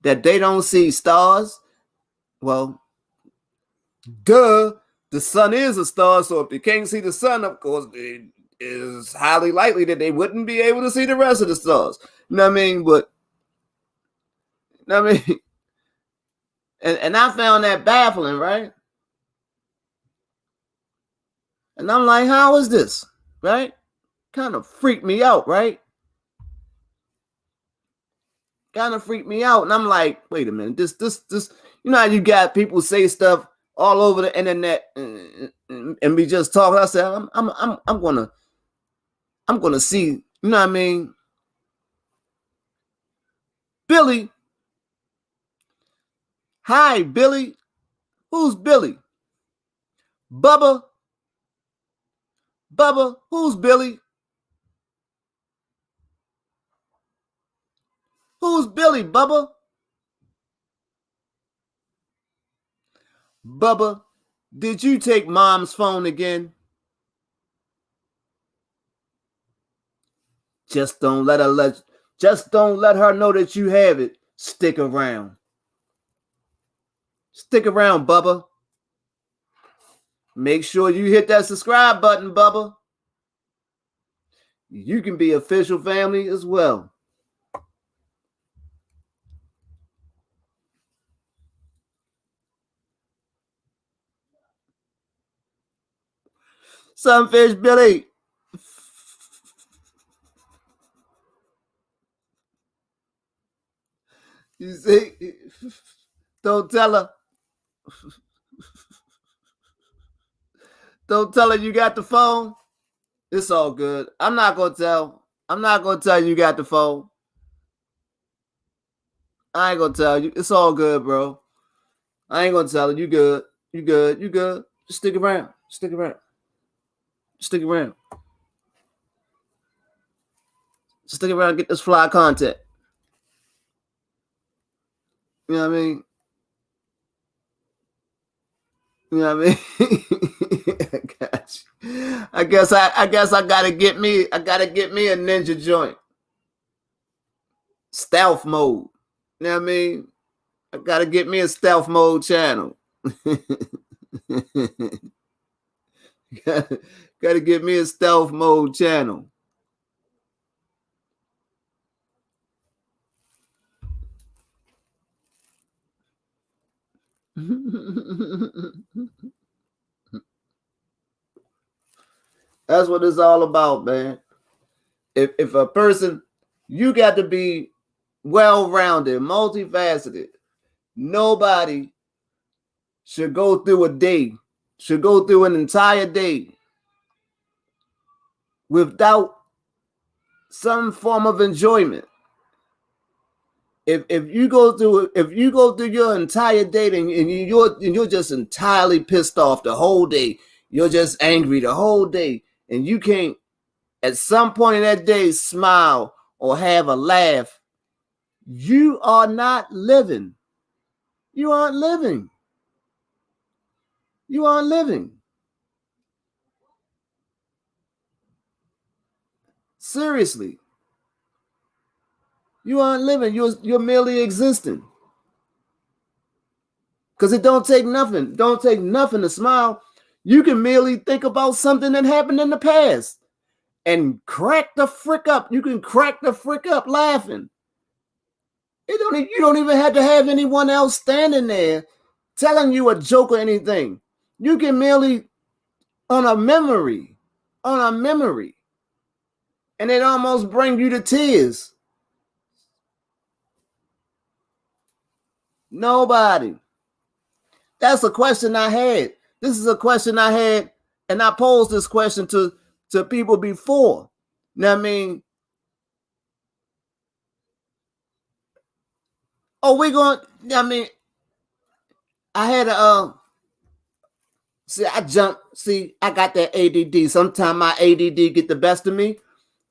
that they don't see stars. Well, duh, the sun is a star, so if they can't see the sun, of course, it's highly likely that they wouldn't be able to see the rest of the stars. You know what I mean? But I mean, and I found that baffling, right? And I'm like, how is this? Right? Kind of freaked me out, right? Kind of freaked me out. And I'm like, wait a minute, this, you know how you got people say stuff all over the internet and we just talk. I said, I'm gonna see, you know what I mean? Billy. Hi, Billy. Who's Billy? Bubba. Bubba, who's Billy? Who's Billy, Bubba? Bubba, did you take mom's phone again? Just don't let her know that you have it. Stick around. Stick around, Bubba. Make sure you hit that subscribe button, Bubba. You can be official family as well. Sunfish Billy. You see? Don't tell her. Don't tell her you got the phone. It's all good. I'm not gonna tell you got the phone. I ain't gonna tell you. It's all good, bro. I ain't gonna tell her. You good. You good. You good. Just stick around. Stick around. Stick around. Stick around and get this fly content. You know what I mean? You know what I mean? I guess I gotta get me a ninja joint. Stealth mode. You know what I mean? I gotta get me a stealth mode channel. Gotta get me a stealth mode channel. That's what it's all about, man. If a person, you got to be well-rounded, multifaceted. Nobody should go through an entire day without some form of enjoyment. If you go through your entire day and you're just entirely pissed off the whole day, you're just angry the whole day, and you can't at some point in that day smile or have a laugh, you are not living. You aren't living. You aren't living. Seriously. You aren't living. You're merely existing. Because it don't take nothing. Don't take nothing to smile. You can merely think about something that happened in the past and crack the frick up. You can crack the frick up laughing. You don't even have to have anyone else standing there telling you a joke or anything. You can merely on a memory, and it almost brings you to tears. Nobody. That's a question I had. This is a question I had, and I posed this question to people before. Now, I mean, I had a I got that ADD. Sometimes my ADD get the best of me. You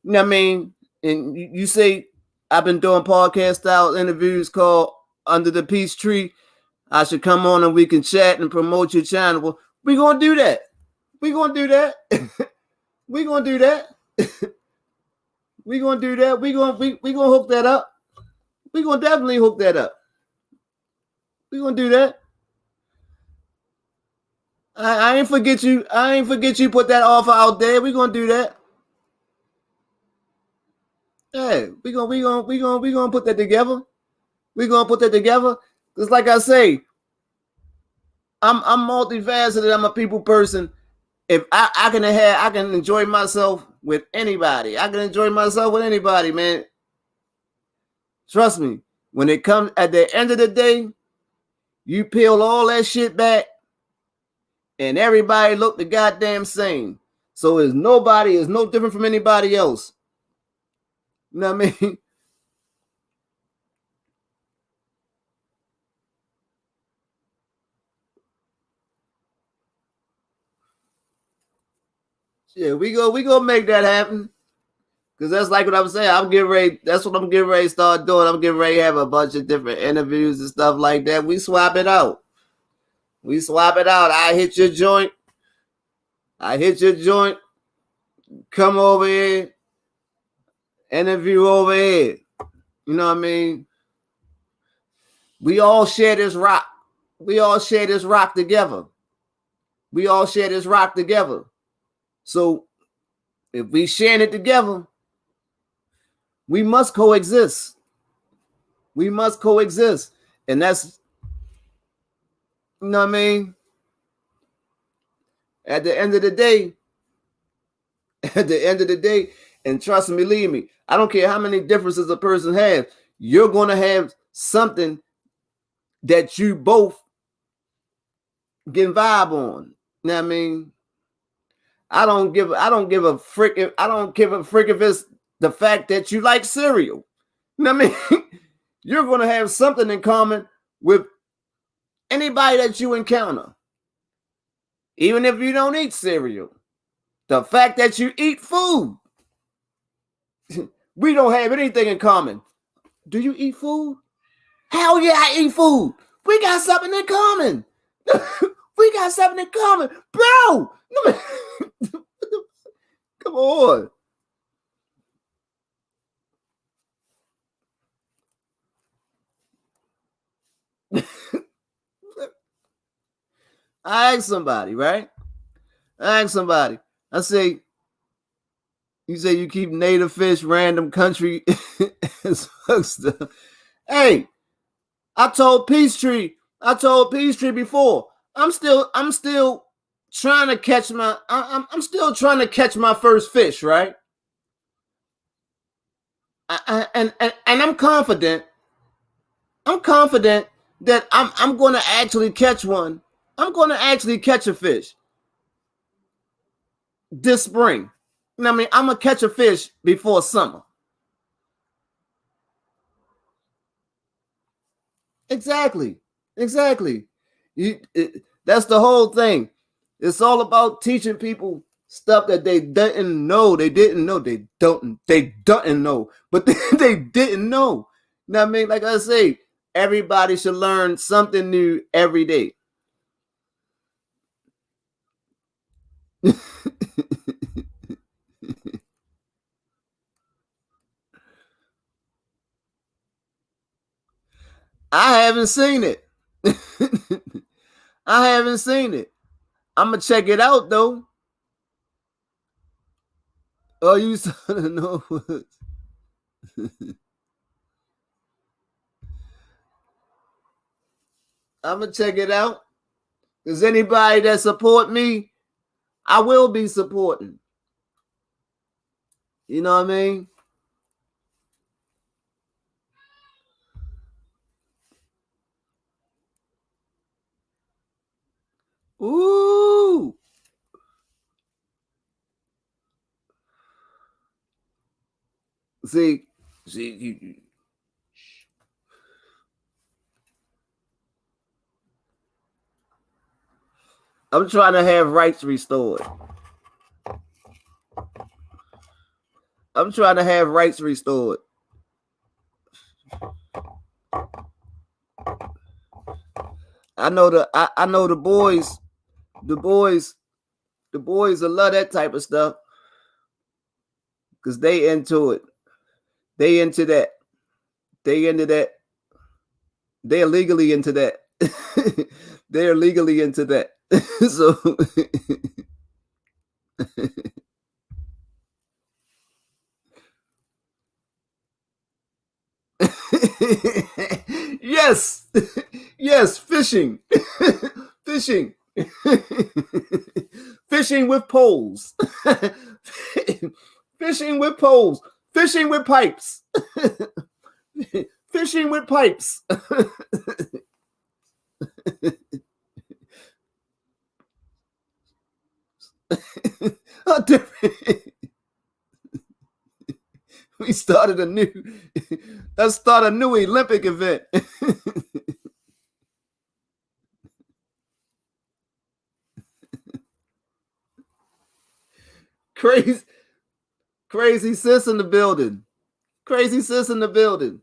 know what I mean? And you say I've been doing podcast style interviews called Under the Peace Tree. I should come on and we can chat and promote your channel. Well, we're gonna do that. We're gonna do that. We're gonna do that. We're gonna do that. We're gonna hook that up. We're gonna definitely hook that up. We're gonna do that. I ain't forget you. I ain't forget you put that offer out there. We're gonna do that. Yeah, we gonna put that together. We gonna put that together. Cause like I say, I'm multifaceted. I'm a people person. If I can enjoy myself with anybody. I can enjoy myself with anybody, man. Trust me. When it comes at the end of the day, you peel all that shit back, and everybody look the goddamn same. So is no different from anybody else. You know what I mean? Yeah, we go make that happen. Cause that's like what I'm saying. I'm getting ready. That's what I'm getting ready to start doing. I'm getting ready to have a bunch of different interviews and stuff like that. We swap it out. I hit your joint. Come over here. Interview over here. You know what I mean? We all share this rock. Together. So if we sharing it together, we must coexist. And that's, you know what I mean? At the end of the day, and trust me, believe me, I don't care how many differences a person has, you're going to have something that you both can vibe on. You know what I mean? I don't give a frick if it's the fact that you like cereal. You know what I mean? You're going to have something in common with anybody that you encounter. Even if you don't eat cereal. The fact that you eat food. We don't have anything in common. Do you eat food? Hell yeah, I eat food. We got something in common. Bro. Come on. I ask somebody, right? I say, you say you keep native fish, random country stuff. Hey, I told Peachtree before. I'm still trying to catch my first fish, right? And I'm confident. That I'm going to actually catch one. I'm going to actually catch a fish this spring. You know what I mean? I'm going to catch a fish before summer. Exactly. That's the whole thing. It's all about teaching people stuff that they didn't know. They don't know, but they didn't know. You know what I mean? Like I say, everybody should learn something new every day. I haven't seen it. I'm gonna check it out though. Oh, you saw the Northwoods. I'm gonna check it out. Cause anybody that support me, I will be supporting. You know what I mean? Ooh. See, I'm trying to have rights restored. I know the boys will love that type of stuff because they into it. They into that. They're legally into that. They're legally into that. So Yes, yes, fishing, fishing, fishing with poles, fishing with poles, fishing with pipes, fishing with pipes. We started a new. Let's start a new Olympic event. Crazy sis in the building. Crazy sis in the building.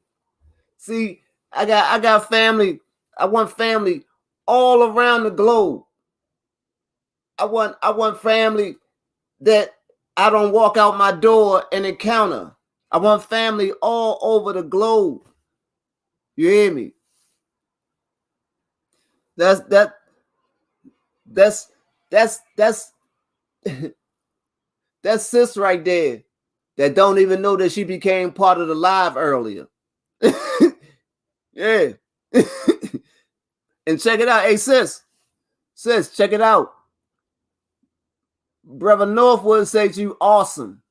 See, I got family. I want family all around the globe. I want family that I don't walk out my door and encounter. I want family all over the globe. You hear me? That's that's sis right there that don't even know that she became part of the live earlier. Yeah. And check it out. Hey, sis, check it out. Brother Northwood says you awesome.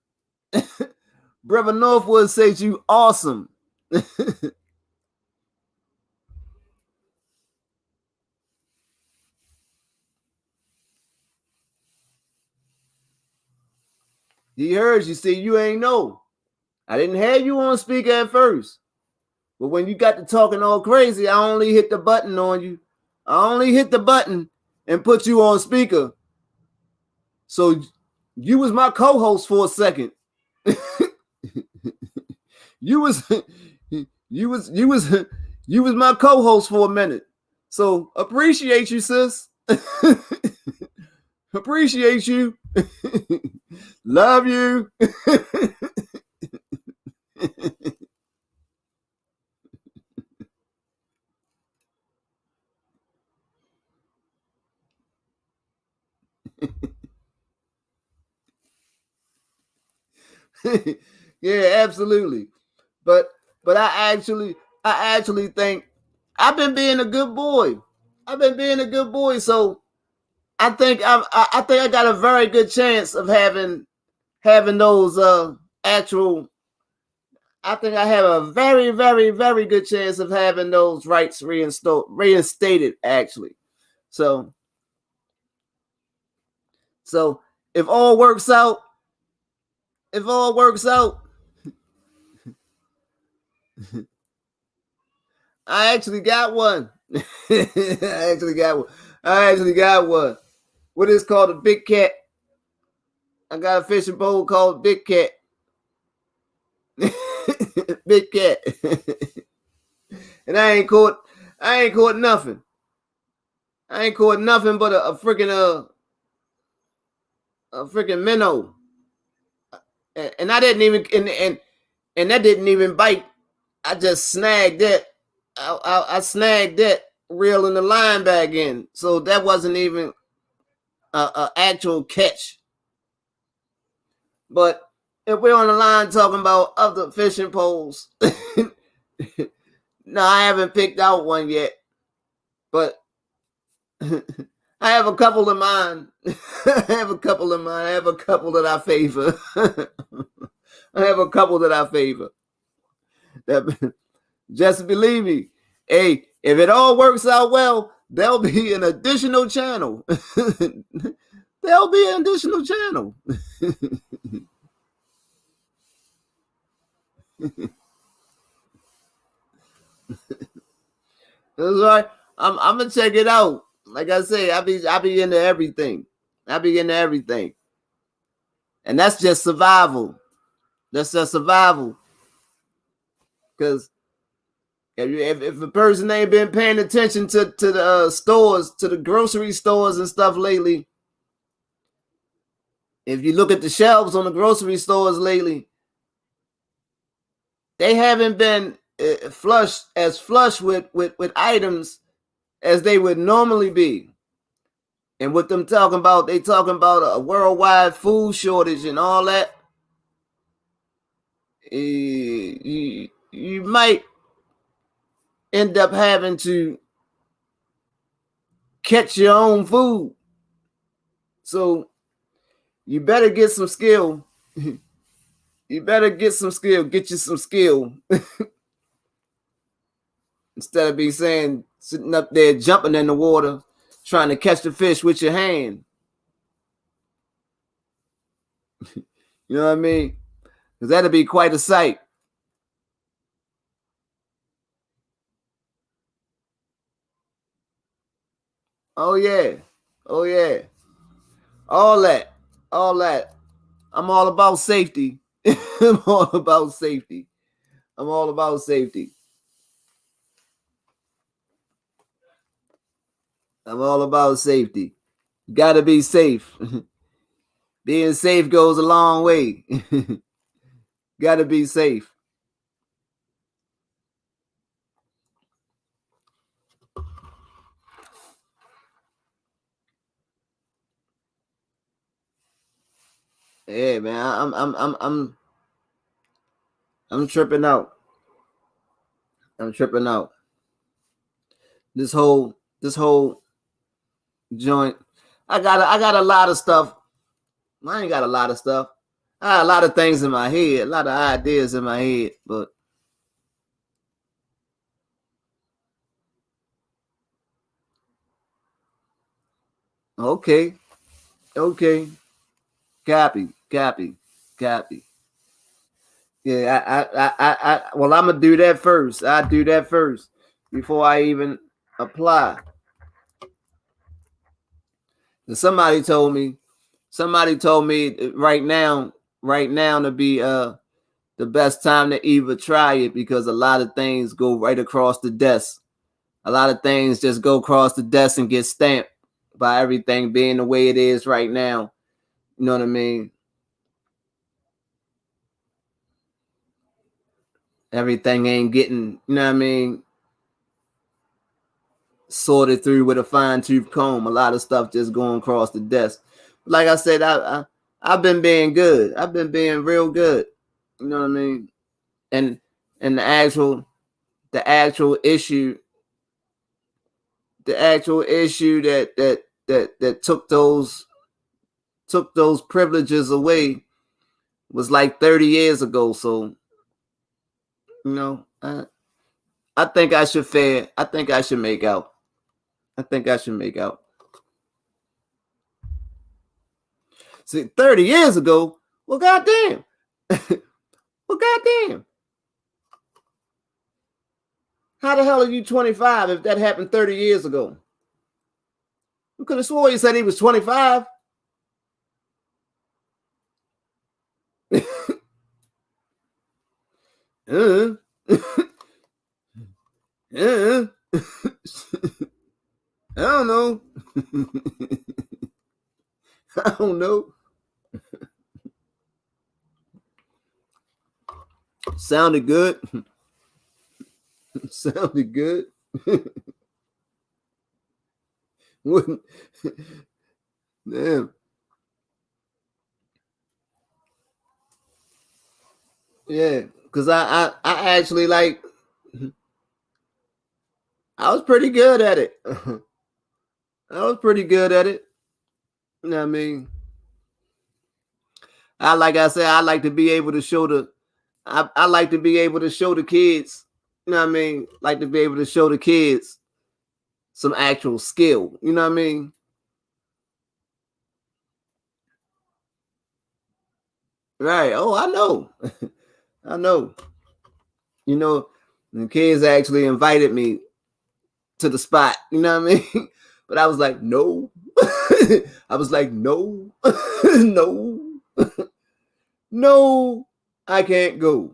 Brother Northwood says you awesome. He heard you. See, you ain't know. I didn't have you on speaker at first. But when you got to talking all crazy, I only hit the button on you. I only hit the button and put you on speaker. So you was my co-host for a second. you was my co-host for a minute. So appreciate you, sis. Appreciate you. Love you. Yeah, absolutely. But I actually think I've been being a good boy. I've been being a good boy. So I think I got a very good chance of having those actual. I think I have a very, very, very good chance of having those rights reinstated. Actually, so if all works out, I actually got one. I actually got one. What is called a big cat? I got a fishing pole called Big Cat. Big Cat. And I ain't caught nothing. I ain't caught nothing but a freaking minnow. And I didn't even and that didn't even bite. I just snagged that. I snagged that, reeling the line back in. So that wasn't even a actual catch. But if we're on the line talking about other fishing poles, no, I haven't picked out one yet. But I have a couple of mine. I have a couple that I favor. I have a couple that I favor. That, just believe me. Hey, if it all works out well, there'll be an additional channel. There'll be an additional channel. That's right. I'm gonna check it out. Like I say, I be into everything. And that's just survival. That's just survival. Because if a person ain't been paying attention to the stores, to the grocery stores and stuff lately, if you look at the shelves on the grocery stores lately, they haven't been flush with items as they would normally be. And what them talking about, they talking about a worldwide food shortage and all that. You might end up having to catch your own food. So you better get some skill. You better get some skill. Get you some skill. Instead of be saying, sitting up there jumping in the water, trying to catch the fish with your hand. You know what I mean? Because that'd be quite a sight. Oh, yeah. Oh, yeah. All that. All that. I'm all about safety. I'm all about safety. I'm all about safety. I'm all about safety. Gotta be safe. Being safe goes a long way. Gotta be safe. Yeah, man. I'm tripping out. I'm tripping out. This whole joint. I got a lot of stuff. I ain't got a lot of stuff. I got a lot of things in my head, a lot of ideas in my head, but okay. Okay. Copy. Yeah, well, I'm gonna do that first. I do that first before I even apply. And somebody told me right now to be the best time to even try it because a lot of things go right across the desk. A lot of things just go across the desk and get stamped by everything being the way it is right now. You know what I mean? Everything ain't getting, you know what I mean, sorted through with a fine tooth comb. A lot of stuff just going across the desk. Like I said, I've been being good. I've been being real good. You know what I mean? And the actual issue that took those privileges away was like 30 years ago. So, you know, I think I should fare. I think I should make out. I think I should make out. See, 30 years ago, well, goddamn. Well, goddamn. How the hell are you 25 if that happened 30 years ago? We could have swore he said he was 25. uh, uh, I don't know. I don't know. Sounded good. Sounded good. Wouldn't. Damn. Yeah, because I actually like. I was pretty good at it. I was pretty good at it. You know what I mean? Like I said, I like to be able to show the I like to be able to show the kids, you know what I mean? Like to be able to show the kids some actual skill. You know what I mean? Right. Oh, I know. I know. You know, the kids actually invited me to the spot. You know what I mean? But I was like, no. I was like, no, no, no, I can't go.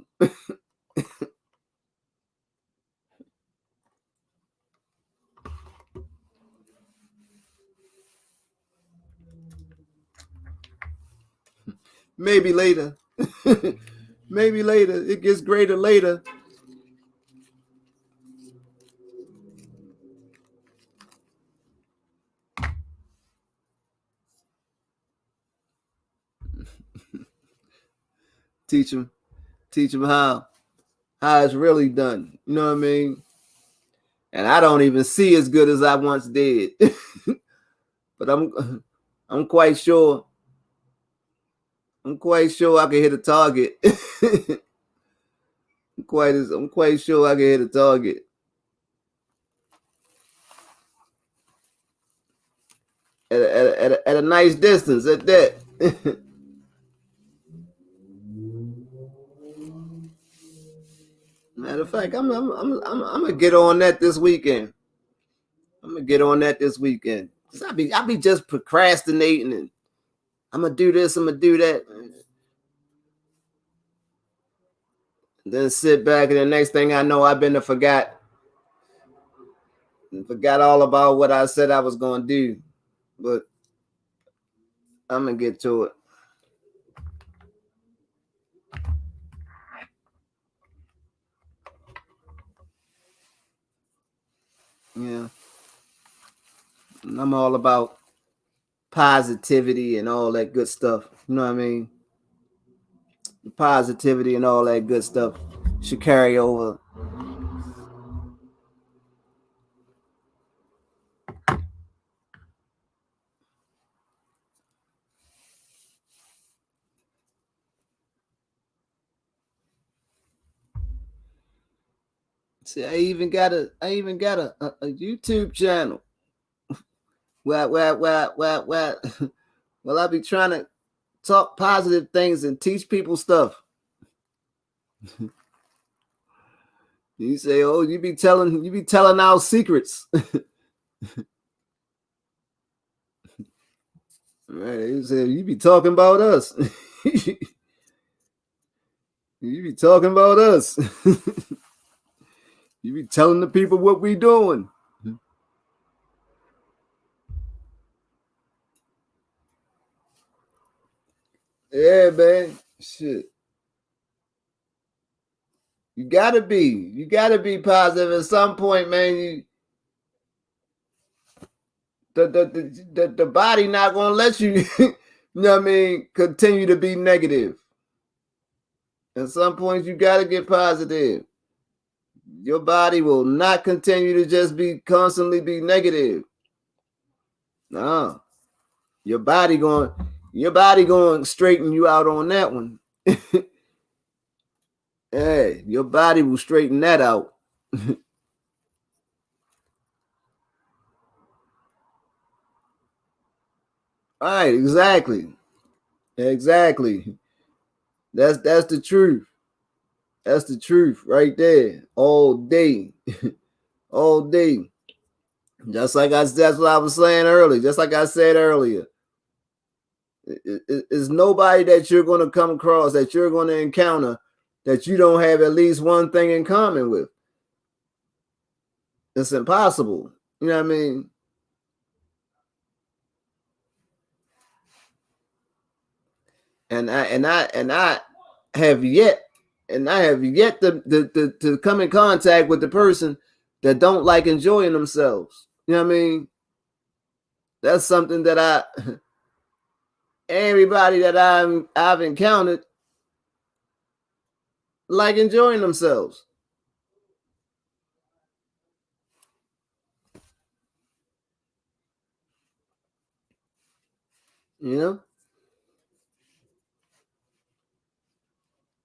Maybe later. Maybe later. It gets greater later. Teach them how it's really done. You know what I mean? and I don't even see as good as I once did. But I'm quite sure. I'm quite sure I can hit a target. I'm quite sure I can hit a target. At a nice distance at that. Matter of fact, I'm gonna get on that this weekend. I'm gonna get on that this weekend. Cause I be just procrastinating and I'm gonna do this, I'm gonna do that. And then sit back and the next thing I know, I've been forgot all about what I said I was gonna do. But I'm gonna get to it. Yeah. And I'm all about positivity and all that good stuff. You know what I mean? The positivity and all that good stuff should carry over. See, I even got a YouTube channel. Well, I be trying to talk positive things and teach people stuff. You say, oh, you be telling our secrets. Right? You say you be talking about us. You be talking about us. You be telling the people what we doing. Yeah, man. Shit. You gotta be positive at some point, man. The body not gonna let you, you know what I mean, continue to be negative. At some point, you gotta get positive. Your body will not continue to just be constantly be negative. No, your body going straighten you out on that one. Hey, your body will straighten that out. Right, exactly. That's the truth. That's the truth right there. All day. All day. Just like that's what I was saying earlier. Just like I said earlier. It's nobody that you're going to come across, that you're going to encounter, that you don't have at least one thing in common with. It's impossible. You know what I mean? And I have yet to come in contact with the person that don't like enjoying themselves. You know what I mean? That's something that everybody that I've encountered like enjoying themselves. You know?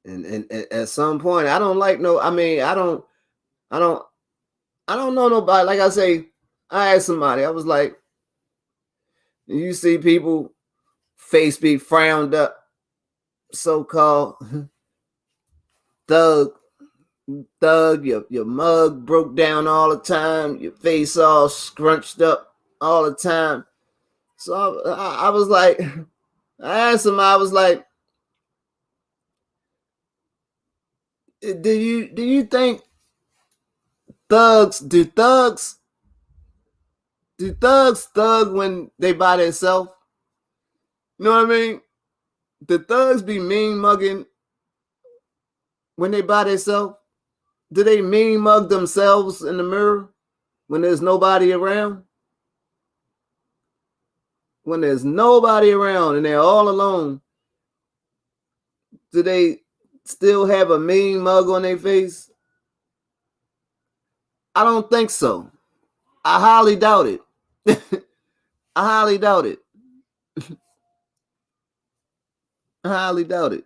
And at some point, I don't like no. I mean, I don't know nobody. Like I say, I asked somebody. I was like, you see people face be frowned up, so called thug, your mug broke down all the time, your face all scrunched up all the time. So I was like, I asked him. I was like, do you think thugs thug when they by themselves? You know what I mean? The thugs be mean mugging when they by themselves. Do they mean mug themselves in the mirror when there's nobody around? When there's nobody around and they're all alone, do they still have a mean mug on their face? I don't think so. I highly doubt it. I highly doubt it. I highly doubt it.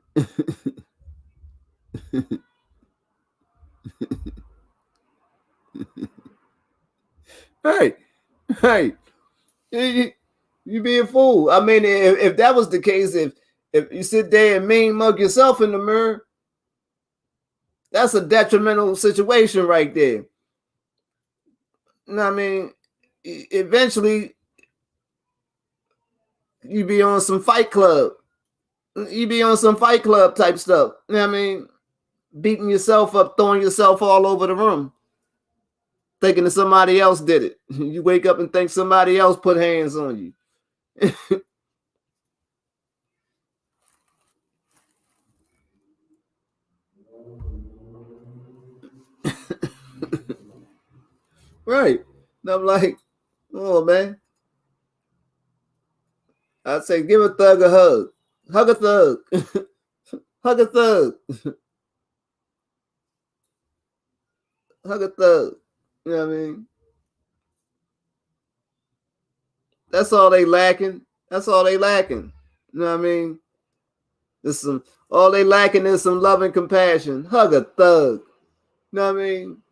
Right, right. You being fooled. I mean, if that was the case, if you sit there and mean mug yourself in the mirror, that's a detrimental situation right there. You know what I mean? Eventually, you be on some Fight Club. You be on some Fight Club type stuff. You know what I mean? Beating yourself up, throwing yourself all over the room, thinking that somebody else did it. You wake up and think somebody else put hands on you. Right. And I'm like, oh man. I'd say give a thug a hug. Hug a thug. Hug a thug. Hug a thug. You know what I mean? That's all they lacking. That's all they lacking. You know what I mean? There's some all they lacking is some love and compassion. Hug a thug. You know what I mean?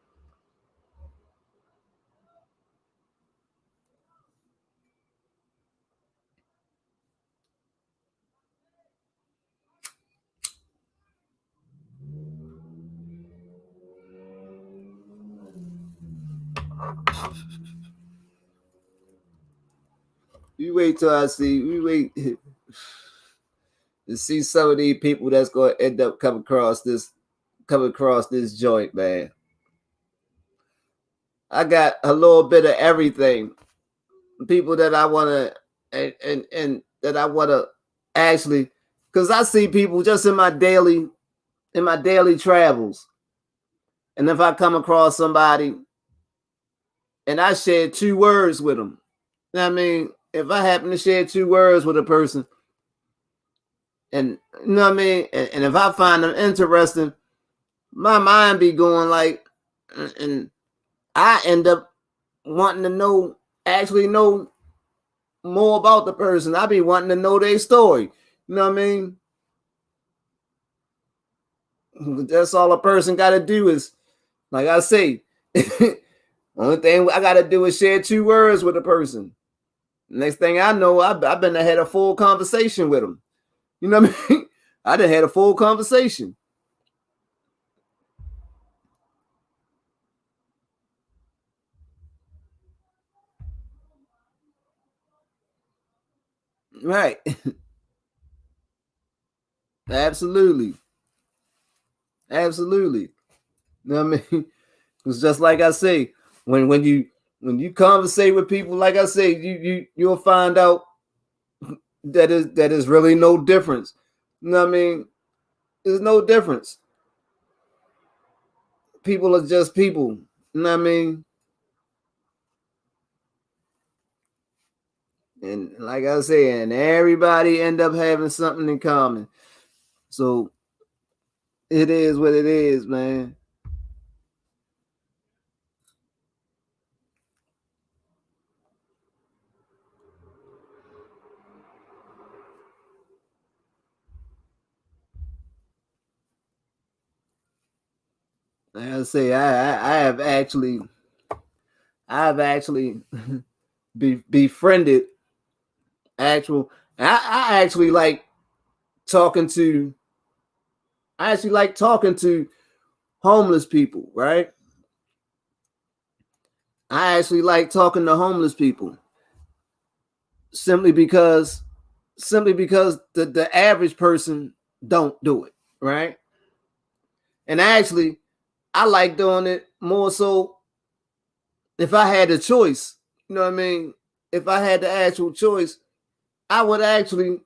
You wait till I see. We wait to see some of these people that's going to end up coming across this joint, man. I got a little bit of everything. People that I want to and that I want to actually, because I see people just in my daily travels, and if I come across somebody and I share 2 words with them, you know what I mean, if I happen to share 2 words with a person, and you know what I mean, and if I find them interesting, my mind be going like, and I end up wanting to actually know more about the person. I be wanting to know their story. You know what I mean? That's all a person got to do is, like I say, only thing I got to do is share 2 words with a person. Next thing I know, I've been had a full conversation with them. You know what I mean? I done had a full conversation. Right. Absolutely. Absolutely. You know what I mean? It's just like I say, when you conversate with people, like I say, you'll find out that is really no difference. You know what I mean? There's no difference. People are just people. You know what I mean? And like I say, and everybody end up having something in common. So it is what it is, man. Like I say, I have actually befriended actual. I actually like talking to. I actually like talking to homeless people, right? I actually like talking to homeless people simply because the average person don't do it, right? And actually, I like doing it more so if I had a choice. You know what I mean? If I had the actual choice, I would actually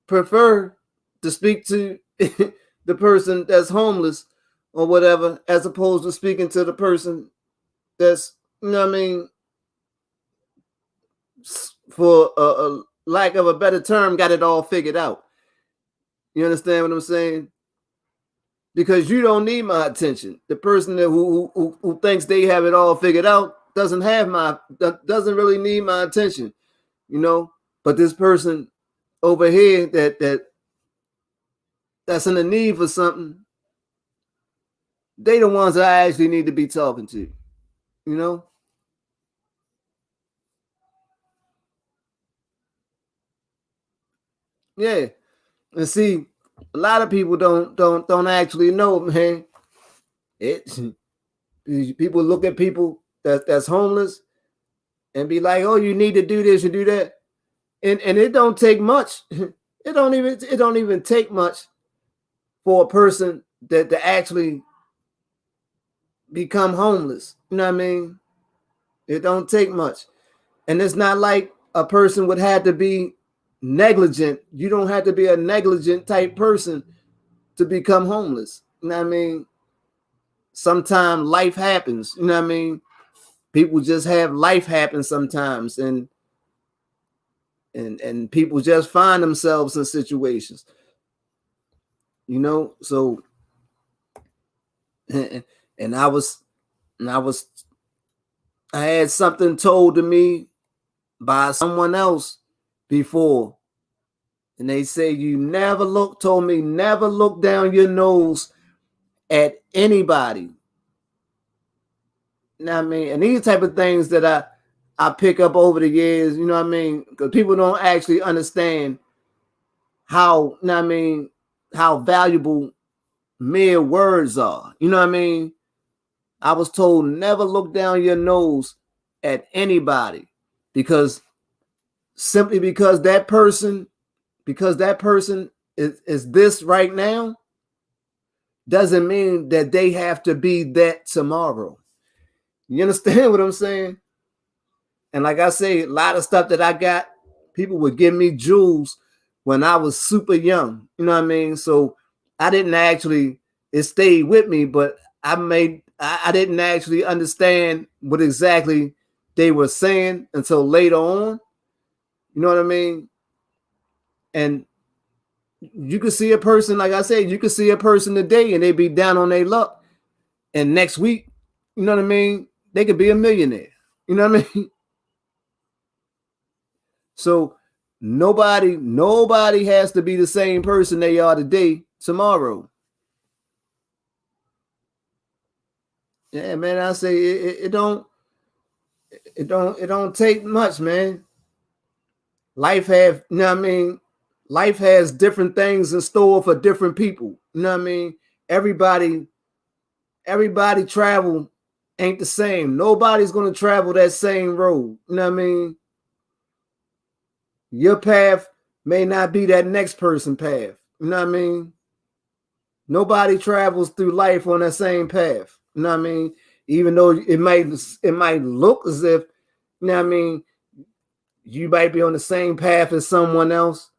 prefer to speak to the person that's homeless or whatever, as opposed to speaking to the person that's, you know what I mean, for a lack of a better term, got it all figured out. You understand what I'm saying? because you don't need my attention. The person that who thinks they have it all figured out doesn't really need my attention, you know. But this person over here that's in the need for something, they the ones that I actually need to be talking to, you know. Yeah, and see, a lot of people don't actually know, man. It people look at people that's homeless and be like, oh, you need to do this and do that, and it don't take much. It don't even take much for a person that to actually become homeless. You know what I mean? It don't take much. And it's not like a person would have to be negligent. You don't have to be a negligent type person to become homeless. You know what I mean? Sometimes life happens. You know what I mean? People just have life happen sometimes, and people just find themselves in situations. You know, so and I had something told to me by someone else before. And they say told me never look down your nose at anybody. You know what I mean? And these type of things that I pick up over the years, you know what I mean? Because people don't actually understand how, you know what I mean, how valuable mere words are. You know what I mean? I was told never look down your nose at anybody because simply because that person is this right now doesn't mean that they have to be that tomorrow. You understand what I'm saying? And like I say, a lot of stuff that I got, people would give me jewels when I was super young. You know what I mean? So I didn't actually, it stayed with me, but I didn't actually understand what exactly they were saying until later on. You know what I mean? And you could see a person, like I said, you could see a person today and they be down on their luck. And next week, you know what I mean? They could be a millionaire. You know what I mean? So nobody has to be the same person they are today tomorrow. Yeah, man. I say it don't take much, man. Life have, you know what I mean? Life has different things in store for different people. You know what I mean? Everybody travel ain't the same. Nobody's gonna travel that same road. You know what I mean? Your path may not be that next person's path. You know what I mean? Nobody travels through life on that same path. You know what I mean? Even though it might look as if, you know what I mean, you might be on the same path as someone else,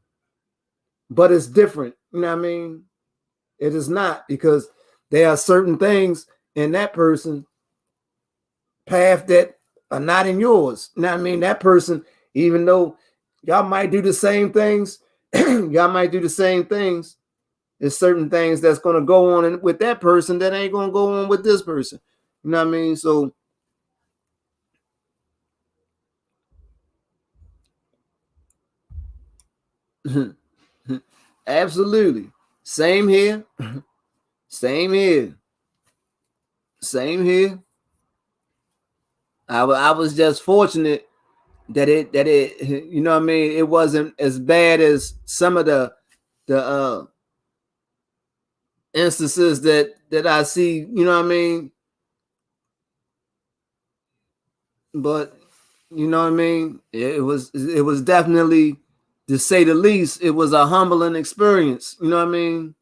but it's different. You know what I mean? It is not, because there are certain things in that person path that are not in yours. You know what I mean? That person, even though y'all might do the same things, there's certain things that's going to go on with that person that ain't going to go on with this person. You know what I mean? So absolutely. Same here. Same here. Same here. I was just fortunate that it you know what I mean, it wasn't as bad as some of the instances that I see, you know what I mean? But you know what I mean? It was definitely, to say the least, it was a humbling experience. You know what I mean?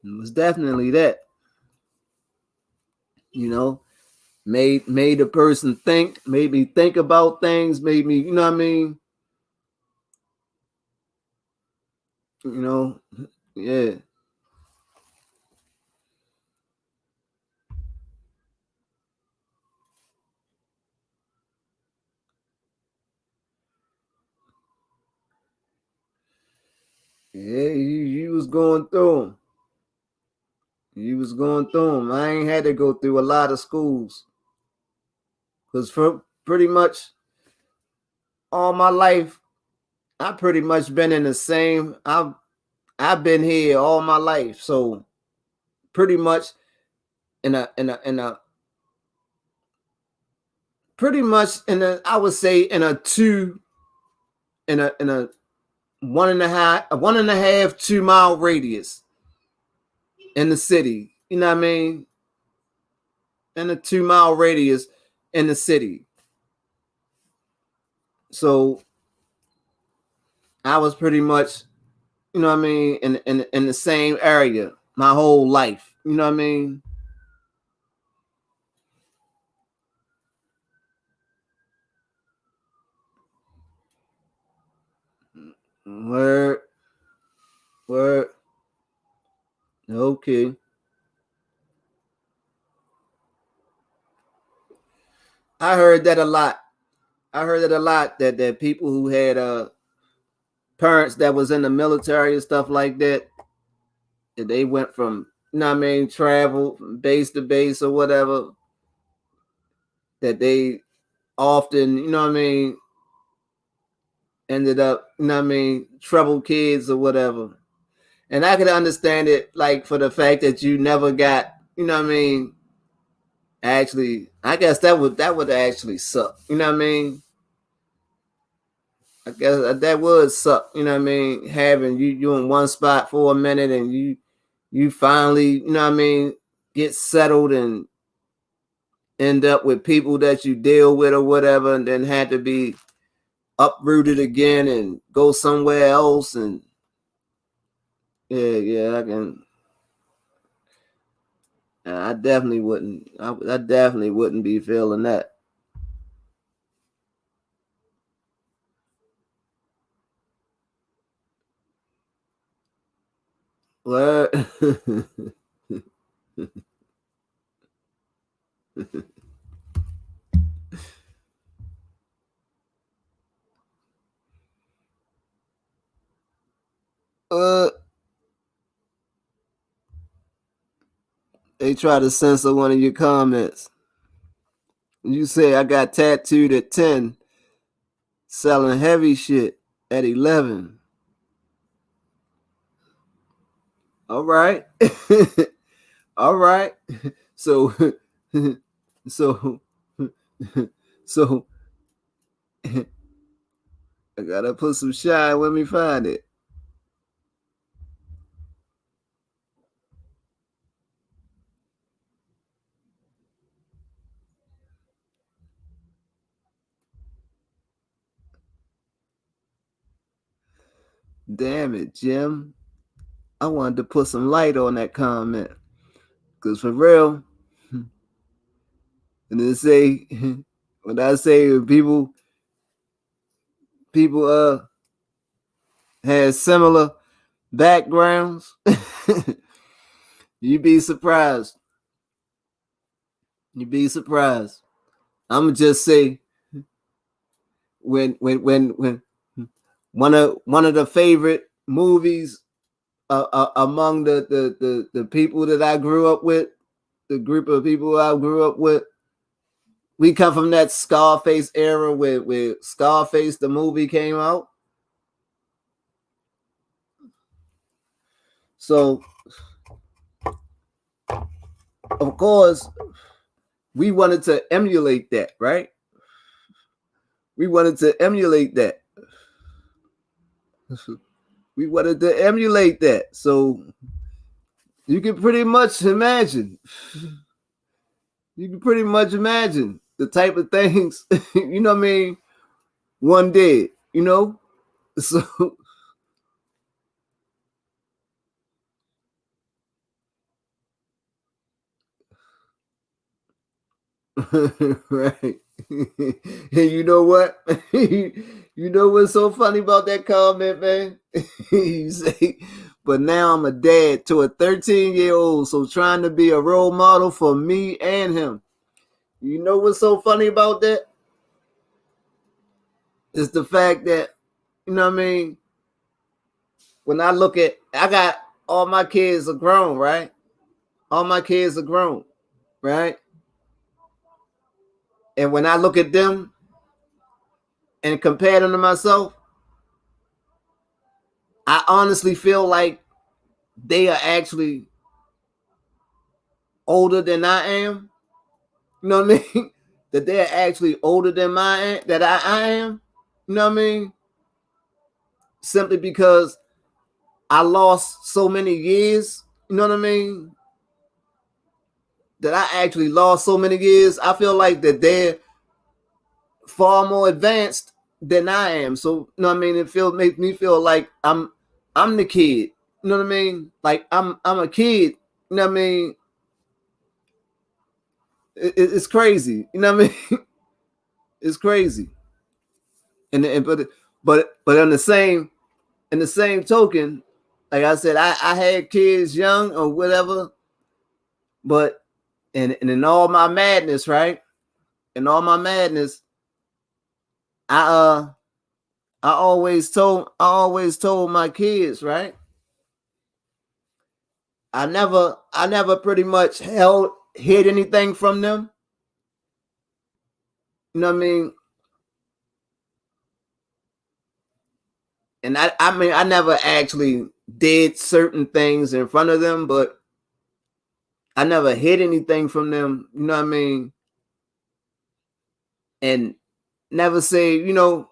It was definitely that. You know, made a person think, made me think about things, made me, you know what I mean? You know, yeah. Yeah, you was going through them. You was going through them. I ain't had to go through a lot of schools. Because for pretty much all my life, I pretty much been in the same. I've been here all my life, so pretty much in a pretty much in a I would say in a two in a 1.5 2 mile radius in the city. You know what I mean? In a 2 mile radius in the city. So I was pretty much, you know what I mean, in the same area my whole life. You know what I mean? Word, word. Okay. I heard that a lot. I heard it a lot that people who had parents that was in the military and stuff like that, that they went from, you know what I mean, travel from base to base or whatever, that they often, you know what I mean, ended up, you know what I mean, troubled kids or whatever. And I could understand it, like, for the fact that you never got, you know what I mean, actually, I guess that would actually suck. You know what I mean? I guess that would suck. You know what I mean? Having you in one spot for a minute and you finally, you know what I mean, get settled and end up with people that you deal with or whatever, and then had to be uprooted again and go somewhere else. And yeah, I can. I definitely wouldn't. I definitely wouldn't be feeling that. What? uh, they try to censor one of your comments. You say I got tattooed at 10, selling heavy shit at 11. All right. All right. So so so I gotta put some shine when we find it. Damn it, Jim. I wanted to put some light on that comment. Cause for real, and then say when I say people had similar backgrounds, you'd be surprised. You'd be surprised. I'ma just say when one of the favorite movies among the people that I grew up with, the group of people I grew up with, we come from that Scarface era where Scarface the movie came out. So of course we wanted to emulate that, right? We wanted to emulate that. We wanted to emulate that. So you can pretty much imagine. You can pretty much imagine the type of things, you know what I mean, one did, you know? So right. And you know what? You know what's so funny about that comment, man? You say, but now I'm a dad to a 13-year-old, so trying to be a role model for me and him. You know what's so funny about that? Is the fact that, you know what I mean? when I look at, I got all my kids are grown, right? All my kids are grown, right? And when I look at them and compare them to myself, I honestly feel like they are actually older than I am. You know what I mean? That they're actually older than I am. You know what I mean? Simply because I lost so many years. You know what I mean? That I actually lost so many years. I feel like that they're far more advanced than I am. So you know what I mean? Makes me feel like I'm the kid. You know what I mean? Like I'm a kid. You know what I mean? It's crazy. You know what I mean? It's crazy. And but on the same token, like I said, I had kids young or whatever, but and in all my madness, right? In all my madness, I I always told my kids, right? I never pretty much hid anything from them. You know what I mean? And I mean I never actually did certain things in front of them, but I never hid anything from them, you know what I mean? And never say, you know,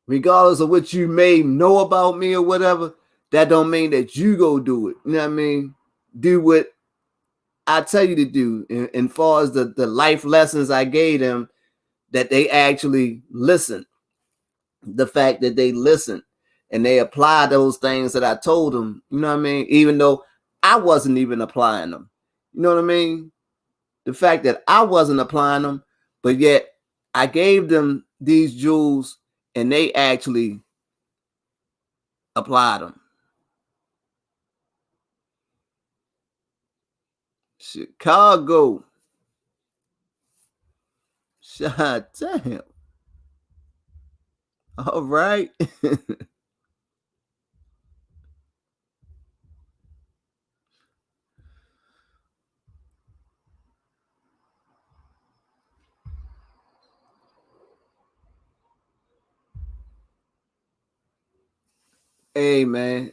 regardless of what you may know about me or whatever, that don't mean that you go do it. You know what I mean? Do what I tell you to do. And far as the life lessons I gave them, that they actually listen. The fact that they listen and they apply those things that I told them, you know what I mean? Even though I wasn't even applying them. You know what I mean? The fact that I wasn't applying them, but yet I gave them these jewels and they actually applied them. Chicago. Shot damn. All right. Hey man.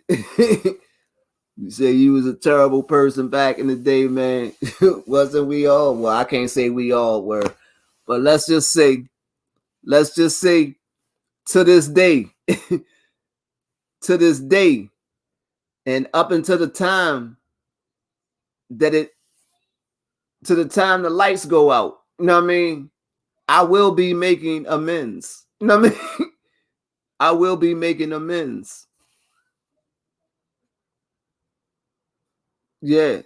You say you was a terrible person back in the day, man. Wasn't we all? Well, I can't say we all were, but let's just say to this day, to this day, and up until the time that the time the lights go out, you know what I mean? I will be making amends. You know what I mean? I will be making amends. Yeah.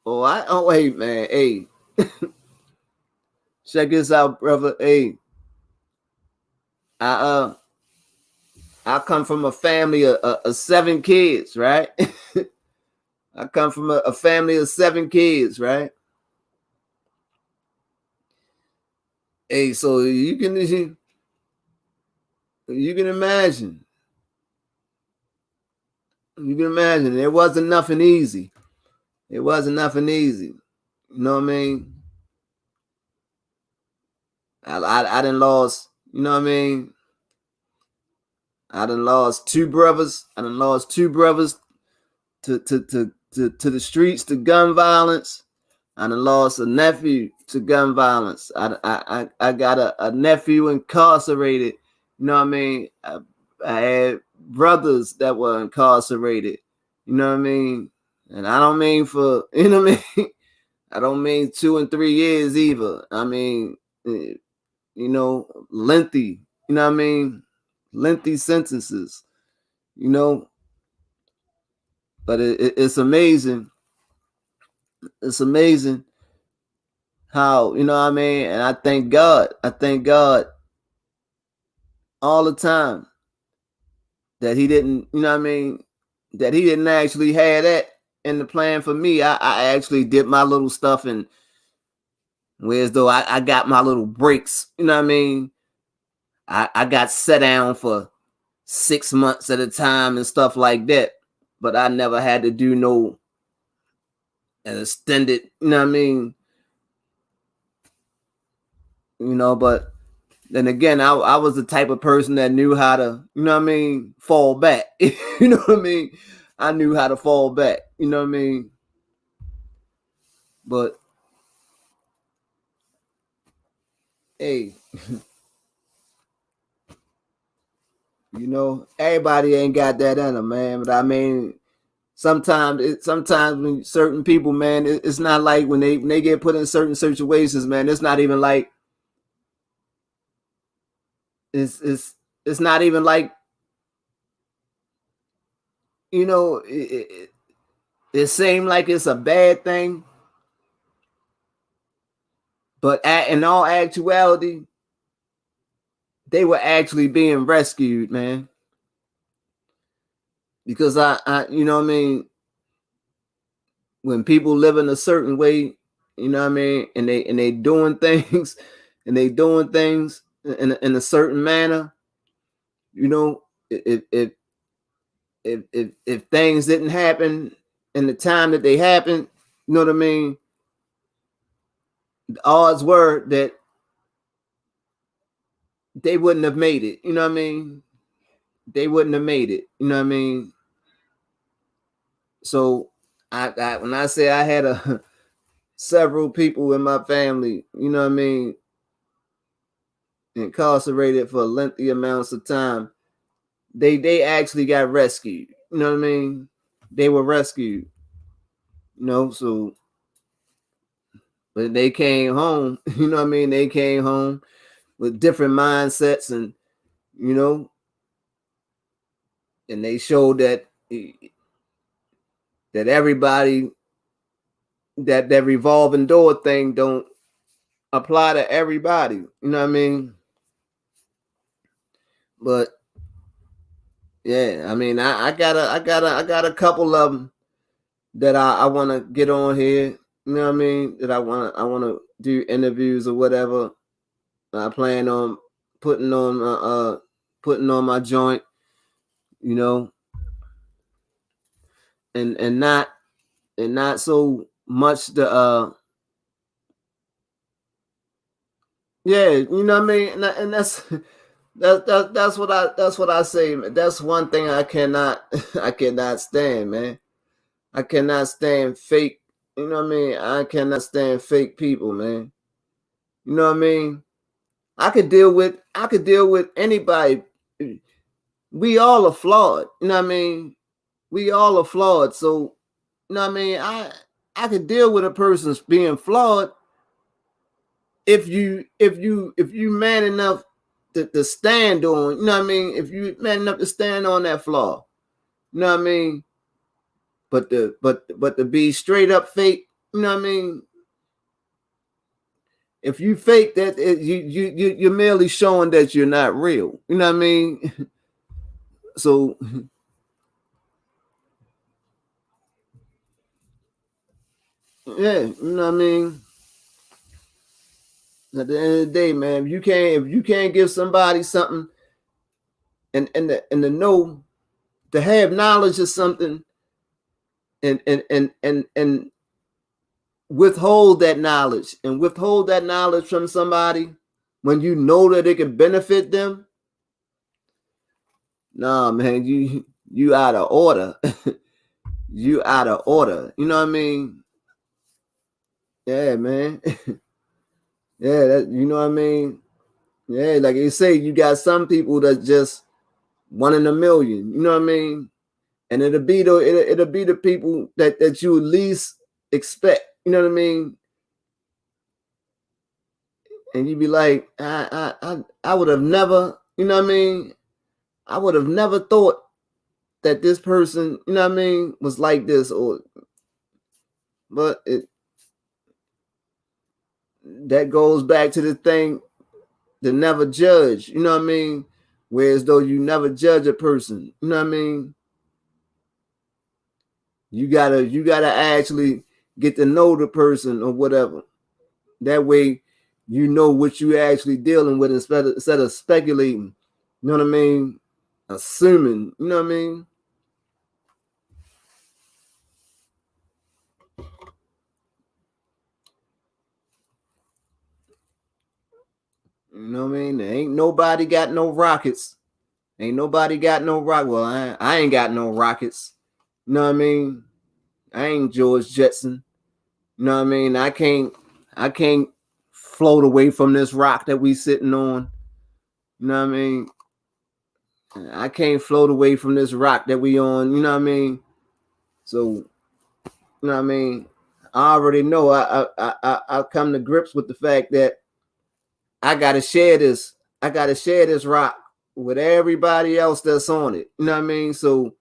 Oh hey man, hey. Check this out, brother. Hey. I I come from a family of 7 kids, right? I come from a family of 7 kids, right? Hey, so you can imagine. You can imagine it wasn't nothing easy. It wasn't nothing easy. You know what I mean? I done lost, you know what I mean? I done lost 2 brothers. I done lost 2 brothers to the streets, to gun violence. I done lost a nephew to gun violence. I got a nephew incarcerated. You know what I mean? I had brothers that were incarcerated. You know what I mean? And I don't mean for, you know what I mean? I don't mean 2 and 3 years either. I mean, you know, lengthy, you know what I mean? Lengthy sentences, you know. But it's amazing. It's amazing how, you know what I mean? And I thank God. I thank God all the time that he didn't, you know what I mean? That he didn't actually have that in the plan for me. I actually did my little stuff and Whereas though I got my little breaks, you know what I mean? I got set down for 6 months at a time and stuff like that. But I never had to do no extended, you know what I mean? You know, but then again, I was the type of person that knew how to, you know what I mean, fall back. You know what I mean? I knew how to fall back, you know what I mean? But hey, you know, everybody ain't got that in them, man. But I mean, sometimes when certain people, man, it's not like when they get put in certain situations, man. It's not even like it's not even like, you know, it seemed like it's a bad thing, but in all actuality, they were actually being rescued, man. Because you know what I mean, when people live in a certain way, you know what I mean, and they doing things, and they doing things in a certain manner, you know, if things didn't happen in the time that they happened, you know what I mean, the odds were that they wouldn't have made it. You know what I mean? They wouldn't have made it. You know what I mean? So I when I say I had a several people in my family, you know what I mean, incarcerated for lengthy amounts of time, they actually got rescued. You know what I mean? They were rescued. You know, so but they came home. You know what I mean? They came home with different mindsets, and you know, and they showed that everybody, that revolving door thing don't apply to everybody. You know what I mean? But yeah, I mean, I got a couple of them that I want to get on here. You know what I mean? That I want to do interviews or whatever. I plan on putting on putting on my joint. You know, and not so much the yeah, you know what I mean, and that's that's what I say. That's one thing I cannot I cannot stand, man. I cannot stand fake. You know what I mean? I cannot stand fake people, man. You know what I mean? I could deal with anybody. We all are flawed. You know what I mean? We all are flawed. So, you know what I mean? I could deal with a person's being flawed if you man enough to stand on, you know what I mean? If you man enough to stand on that flaw, you know what I mean? But to be straight up fake, you know what I mean? If you fake that, you're merely showing that you're not real. You know what I mean? So yeah, you know what I mean? At the end of the day, man, if you can't give somebody something and to know, to have knowledge of something and withhold that knowledge and withhold that knowledge from somebody when you know that it could benefit them, nah, man, you out of order. You out of order. You know what I mean? Yeah, man. Yeah, that, you know what I mean? Yeah, like you say, you got some people that just one in a million. You know what I mean? And it'll be the people that you least expect. You know what I mean? And you be like, I would have never. You know what I mean? I would have never thought that this person, you know what I mean, was like this, or but that goes back to the thing to never judge, you know what I mean? Whereas though you never judge a person, you know what I mean? You gotta actually get to know the person or whatever. That way, you know what you actually dealing with instead of speculating. You know what I mean? Assuming. You know what I mean? You know what I mean? There ain't nobody got no rockets. Ain't nobody got no rock. Well, I ain't got no rockets. You know what I mean? I ain't George Jetson. You know what I mean? I can't float away from this rock that we sitting on. You know what I mean? I can't float away from this rock that we on. You know what I mean? So, you know what I mean? I already know. I come to grips with the fact that I gotta share this. I gotta share this rock with everybody else that's on it. You know what I mean? So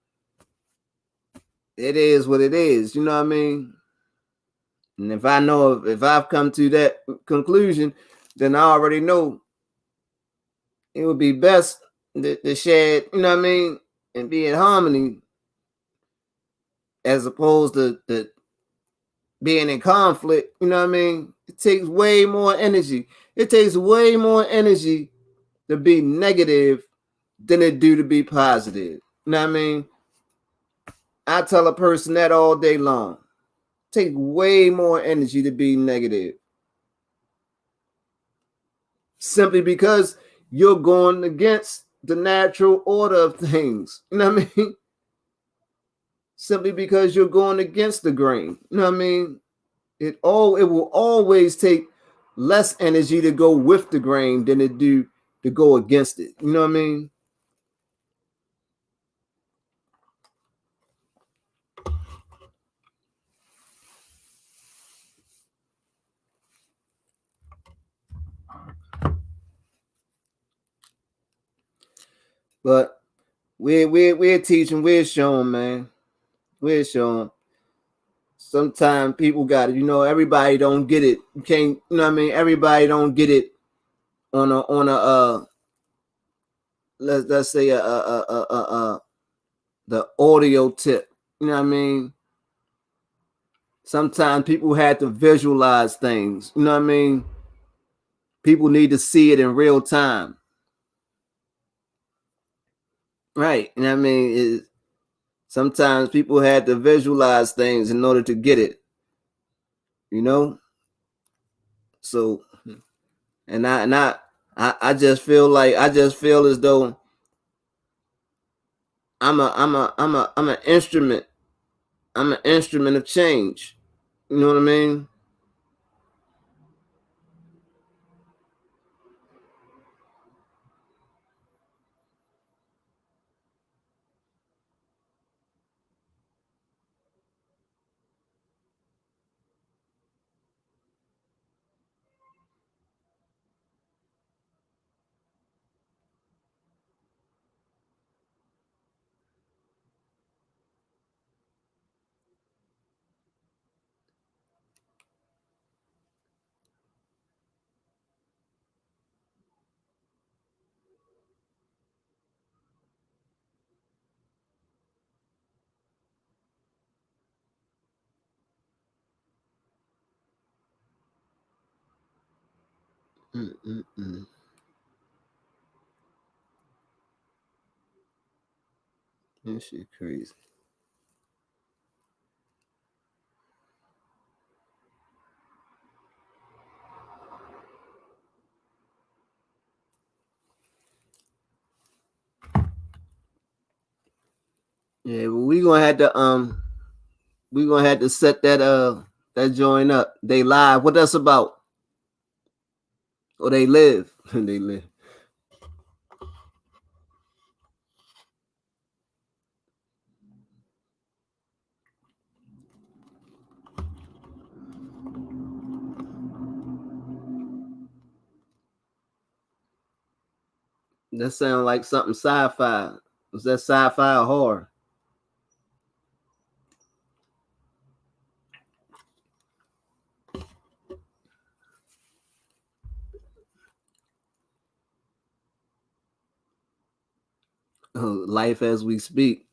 it is what it is. You know what I mean? And if I know if I've come to that conclusion, then I already know it would be best to share it, you know what I mean, and be in harmony as opposed to being in conflict. You know what I mean? It takes way more energy. It takes way more energy to be negative than it do to be positive. You know what I mean? I tell a person that all day long. It takes way more energy to be negative. Simply because you're going against the natural order of things. You know what I mean? Simply because you're going against the grain. You know what I mean? It will always take less energy to go with the grain than it do to go against it. You know what I mean? But we're teaching, we're showing, man. We're showing. Sometimes people got it. You know, everybody don't get it. You can't. You know what I mean? Everybody don't get it on a let's say the audio tip. You know what I mean? Sometimes people had to visualize things. You know what I mean? People need to see it in real time. Right. You know what I mean? Sometimes people had to visualize things in order to get it. You know? So I just feel like I just feel as though I'm an instrument. I'm an instrument of change. You know what I mean? Mm-mm-mm. This shit crazy. Yeah, but we gonna have to set that joint up. They live. What that's about? Or they live. They live. That sound like something sci-fi. Was that sci-fi or horror? Life as we speak.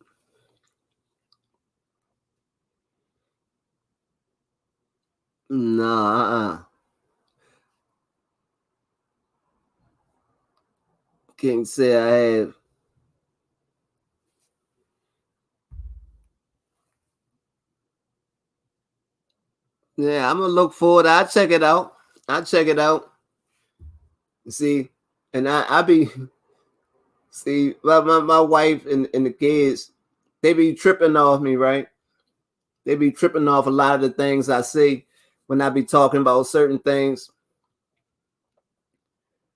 Nah, Can't say I have. Yeah, I'm gonna look forward. I'll check it out. I'll check it out. See, and I be see my wife and the kids, they be tripping off me, right? They be tripping off a lot of the things I say when I be talking about certain things,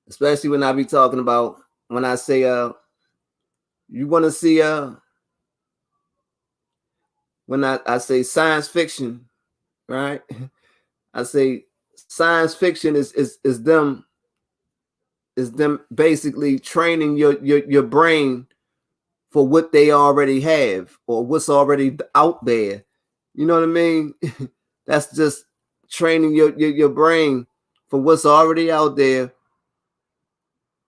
especially when I be talking about when I say you want to see when I say science fiction, right? I say science fiction is them basically training your brain for what they already have or what's already out there. You know what I mean? That's just training your brain for what's already out there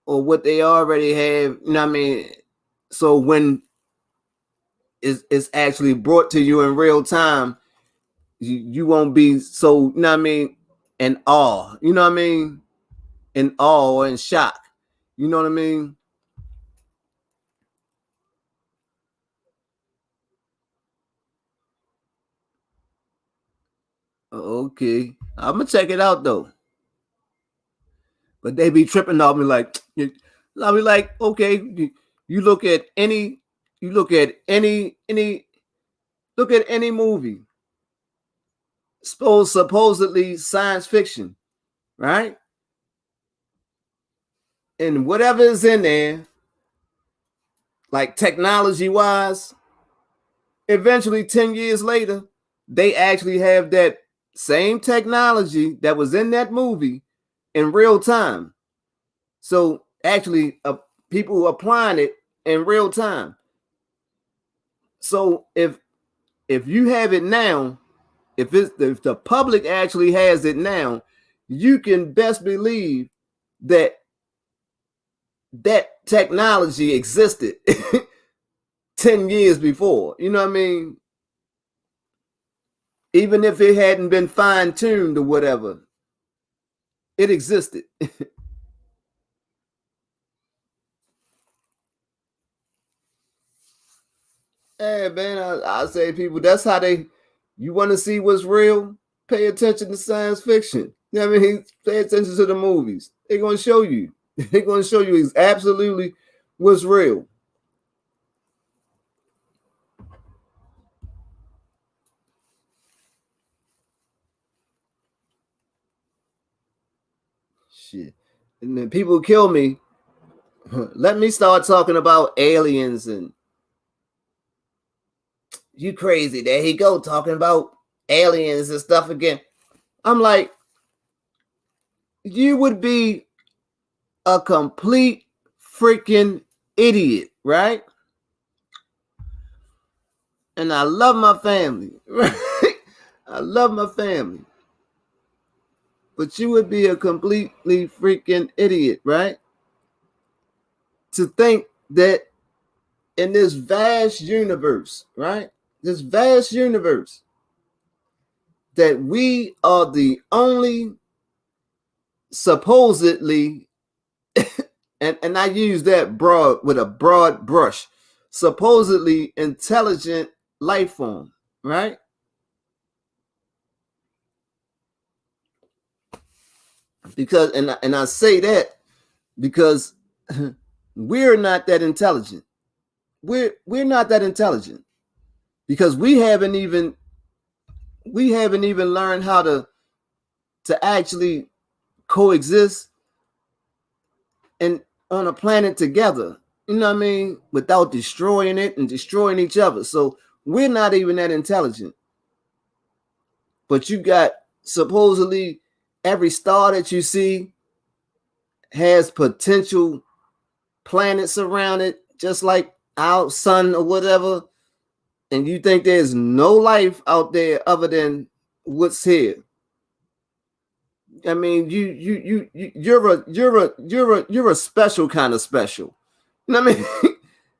or what they already have. You know what I mean? So when it's actually brought to you in real time, you won't be so, you know what I mean, in awe. You know what I mean? In awe or in shock. You know what I mean? Okay. I'm gonna check it out though. But they be tripping on me like I'll be like, okay, you look at any you look at any look at any movie, supposedly science fiction, right? And whatever is in there, like technology wise, eventually 10 years later, they actually have that same technology that was in that movie in real time. So actually, people applying it in real time. So if you have it now, if the public actually has it now, you can best believe that that technology existed 10 years before. You know what I mean? Even if it hadn't been fine tuned or whatever, it existed. Hey man, I say people, that's how they you want to see what's real, pay attention to science fiction. You know what I mean? Pay attention to the movies. They're gonna show you. They're gonna show you is absolutely what's real. Shit. And then people kill me. Let me start talking about aliens and you crazy. There he go talking about aliens and stuff again. I'm like, you would be a complete freaking idiot, right? And I love my family, right? I love my family. But you would be a completely freaking idiot, right? To think that in this vast universe, right? This vast universe, that we are the only supposedly, and I use that broad with a broad brush, supposedly intelligent life form, right? Because and I say that because we're not that intelligent. We're not that intelligent because we haven't even learned how to actually coexist and on a planet together. You know what I mean? Without destroying it and destroying each other. So we're not even that intelligent. But you got supposedly every star that you see has potential planets around it, just like our sun or whatever. And you think there's no life out there other than what's here. I mean, you're a special kind of special. You know what I mean?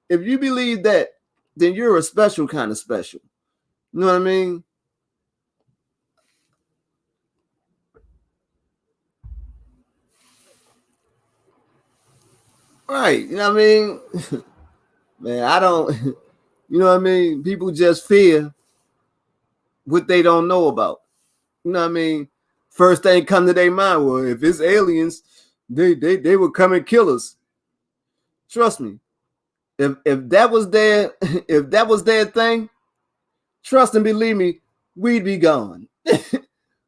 If you believe that, then you're a special kind of special. You know what I mean? Right. You know what I mean? Man, I don't, you know what I mean? People just fear what they don't know about. You know what I mean? First thing come to their mind, well, if it's aliens, they would come and kill us. Trust me. If that was their if that was their thing, trust and believe me, we'd be gone.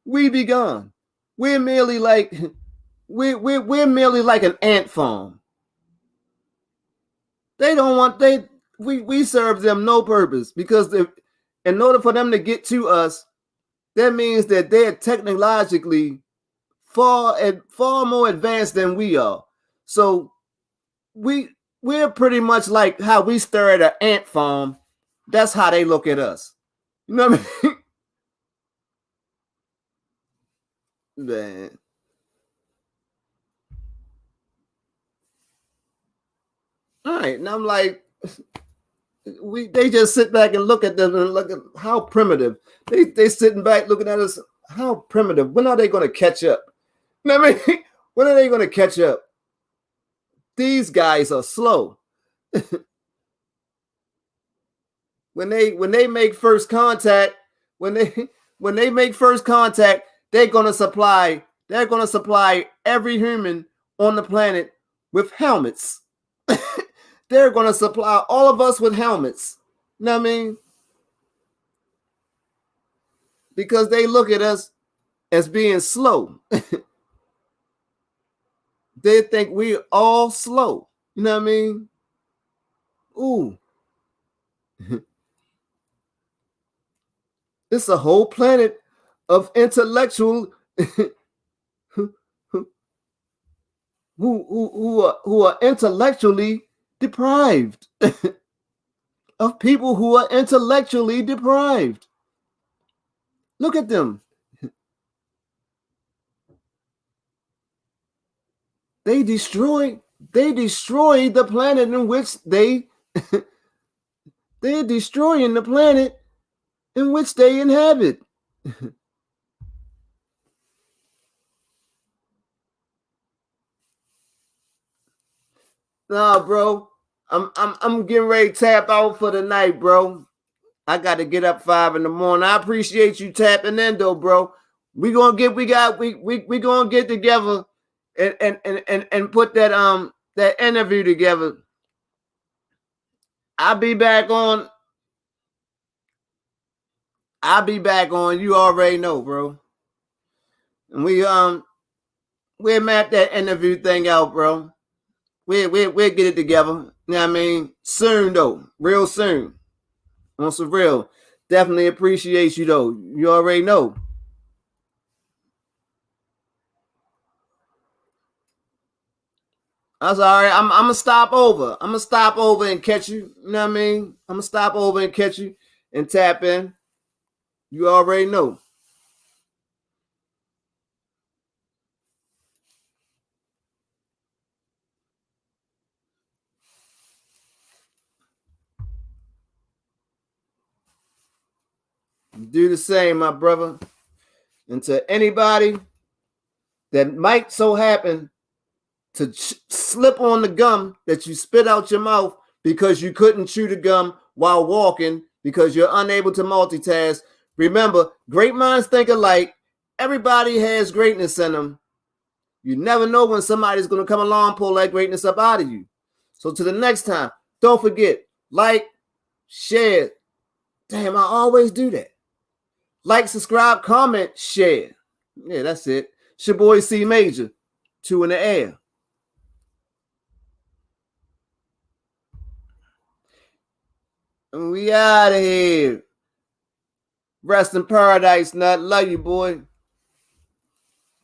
We'd be gone. We're merely like we're merely like an ant farm. They don't want we serve them no purpose because in order for them to get to us, that means that they're technologically far more advanced than we are. So we're pretty much like how we stare at an ant farm. That's how they look at us. You know what I mean? Man. All right. And I'm like, they just sit back and look at them and look at how primitive. They sitting back looking at us. How primitive. When are they going to catch up? You know what I mean? When are they going to catch up? These guys are slow. when they make first contact, when they make first contact, they're going to supply every human on the planet with helmets. They're going to supply all of us with helmets. You know what I mean? Because they look at us as being slow. They think we're all slow. You know what I mean? Ooh. It's a whole planet of intellectual who are intellectually deprived. Of people who are intellectually deprived. Look at them. They destroy the planet in which they're destroying the planet in which they inhabit. Nah, bro. I'm getting ready to tap out for the night, bro. I got to get up 5 in the morning. I appreciate you tapping in, though, bro. We gonna get together and put that interview together. I'll be back on. You already know, bro. And we'll map that interview thing out, bro. We'll get it together. You know what I mean? Soon though. Real soon. On some real. Definitely appreciate you though. You already know. That's all right. I'm gonna stop over. I'm gonna stop over and catch you. You know what I mean? I'm gonna stop over and catch you and tap in. You already know. Do the same, my brother. And to anybody that might so happen to slip on the gum that you spit out your mouth because you couldn't chew the gum while walking because you're unable to multitask. Remember, great minds think alike. Everybody has greatness in them. You never know when somebody's going to come along and pull that greatness up out of you. So to the next time, don't forget, like, share. Damn, I always do that. Like, subscribe, comment, share. Yeah, that's it. It's your boy C Major. 2 in the air. And we out of here. Rest in paradise, nut. Love you, boy.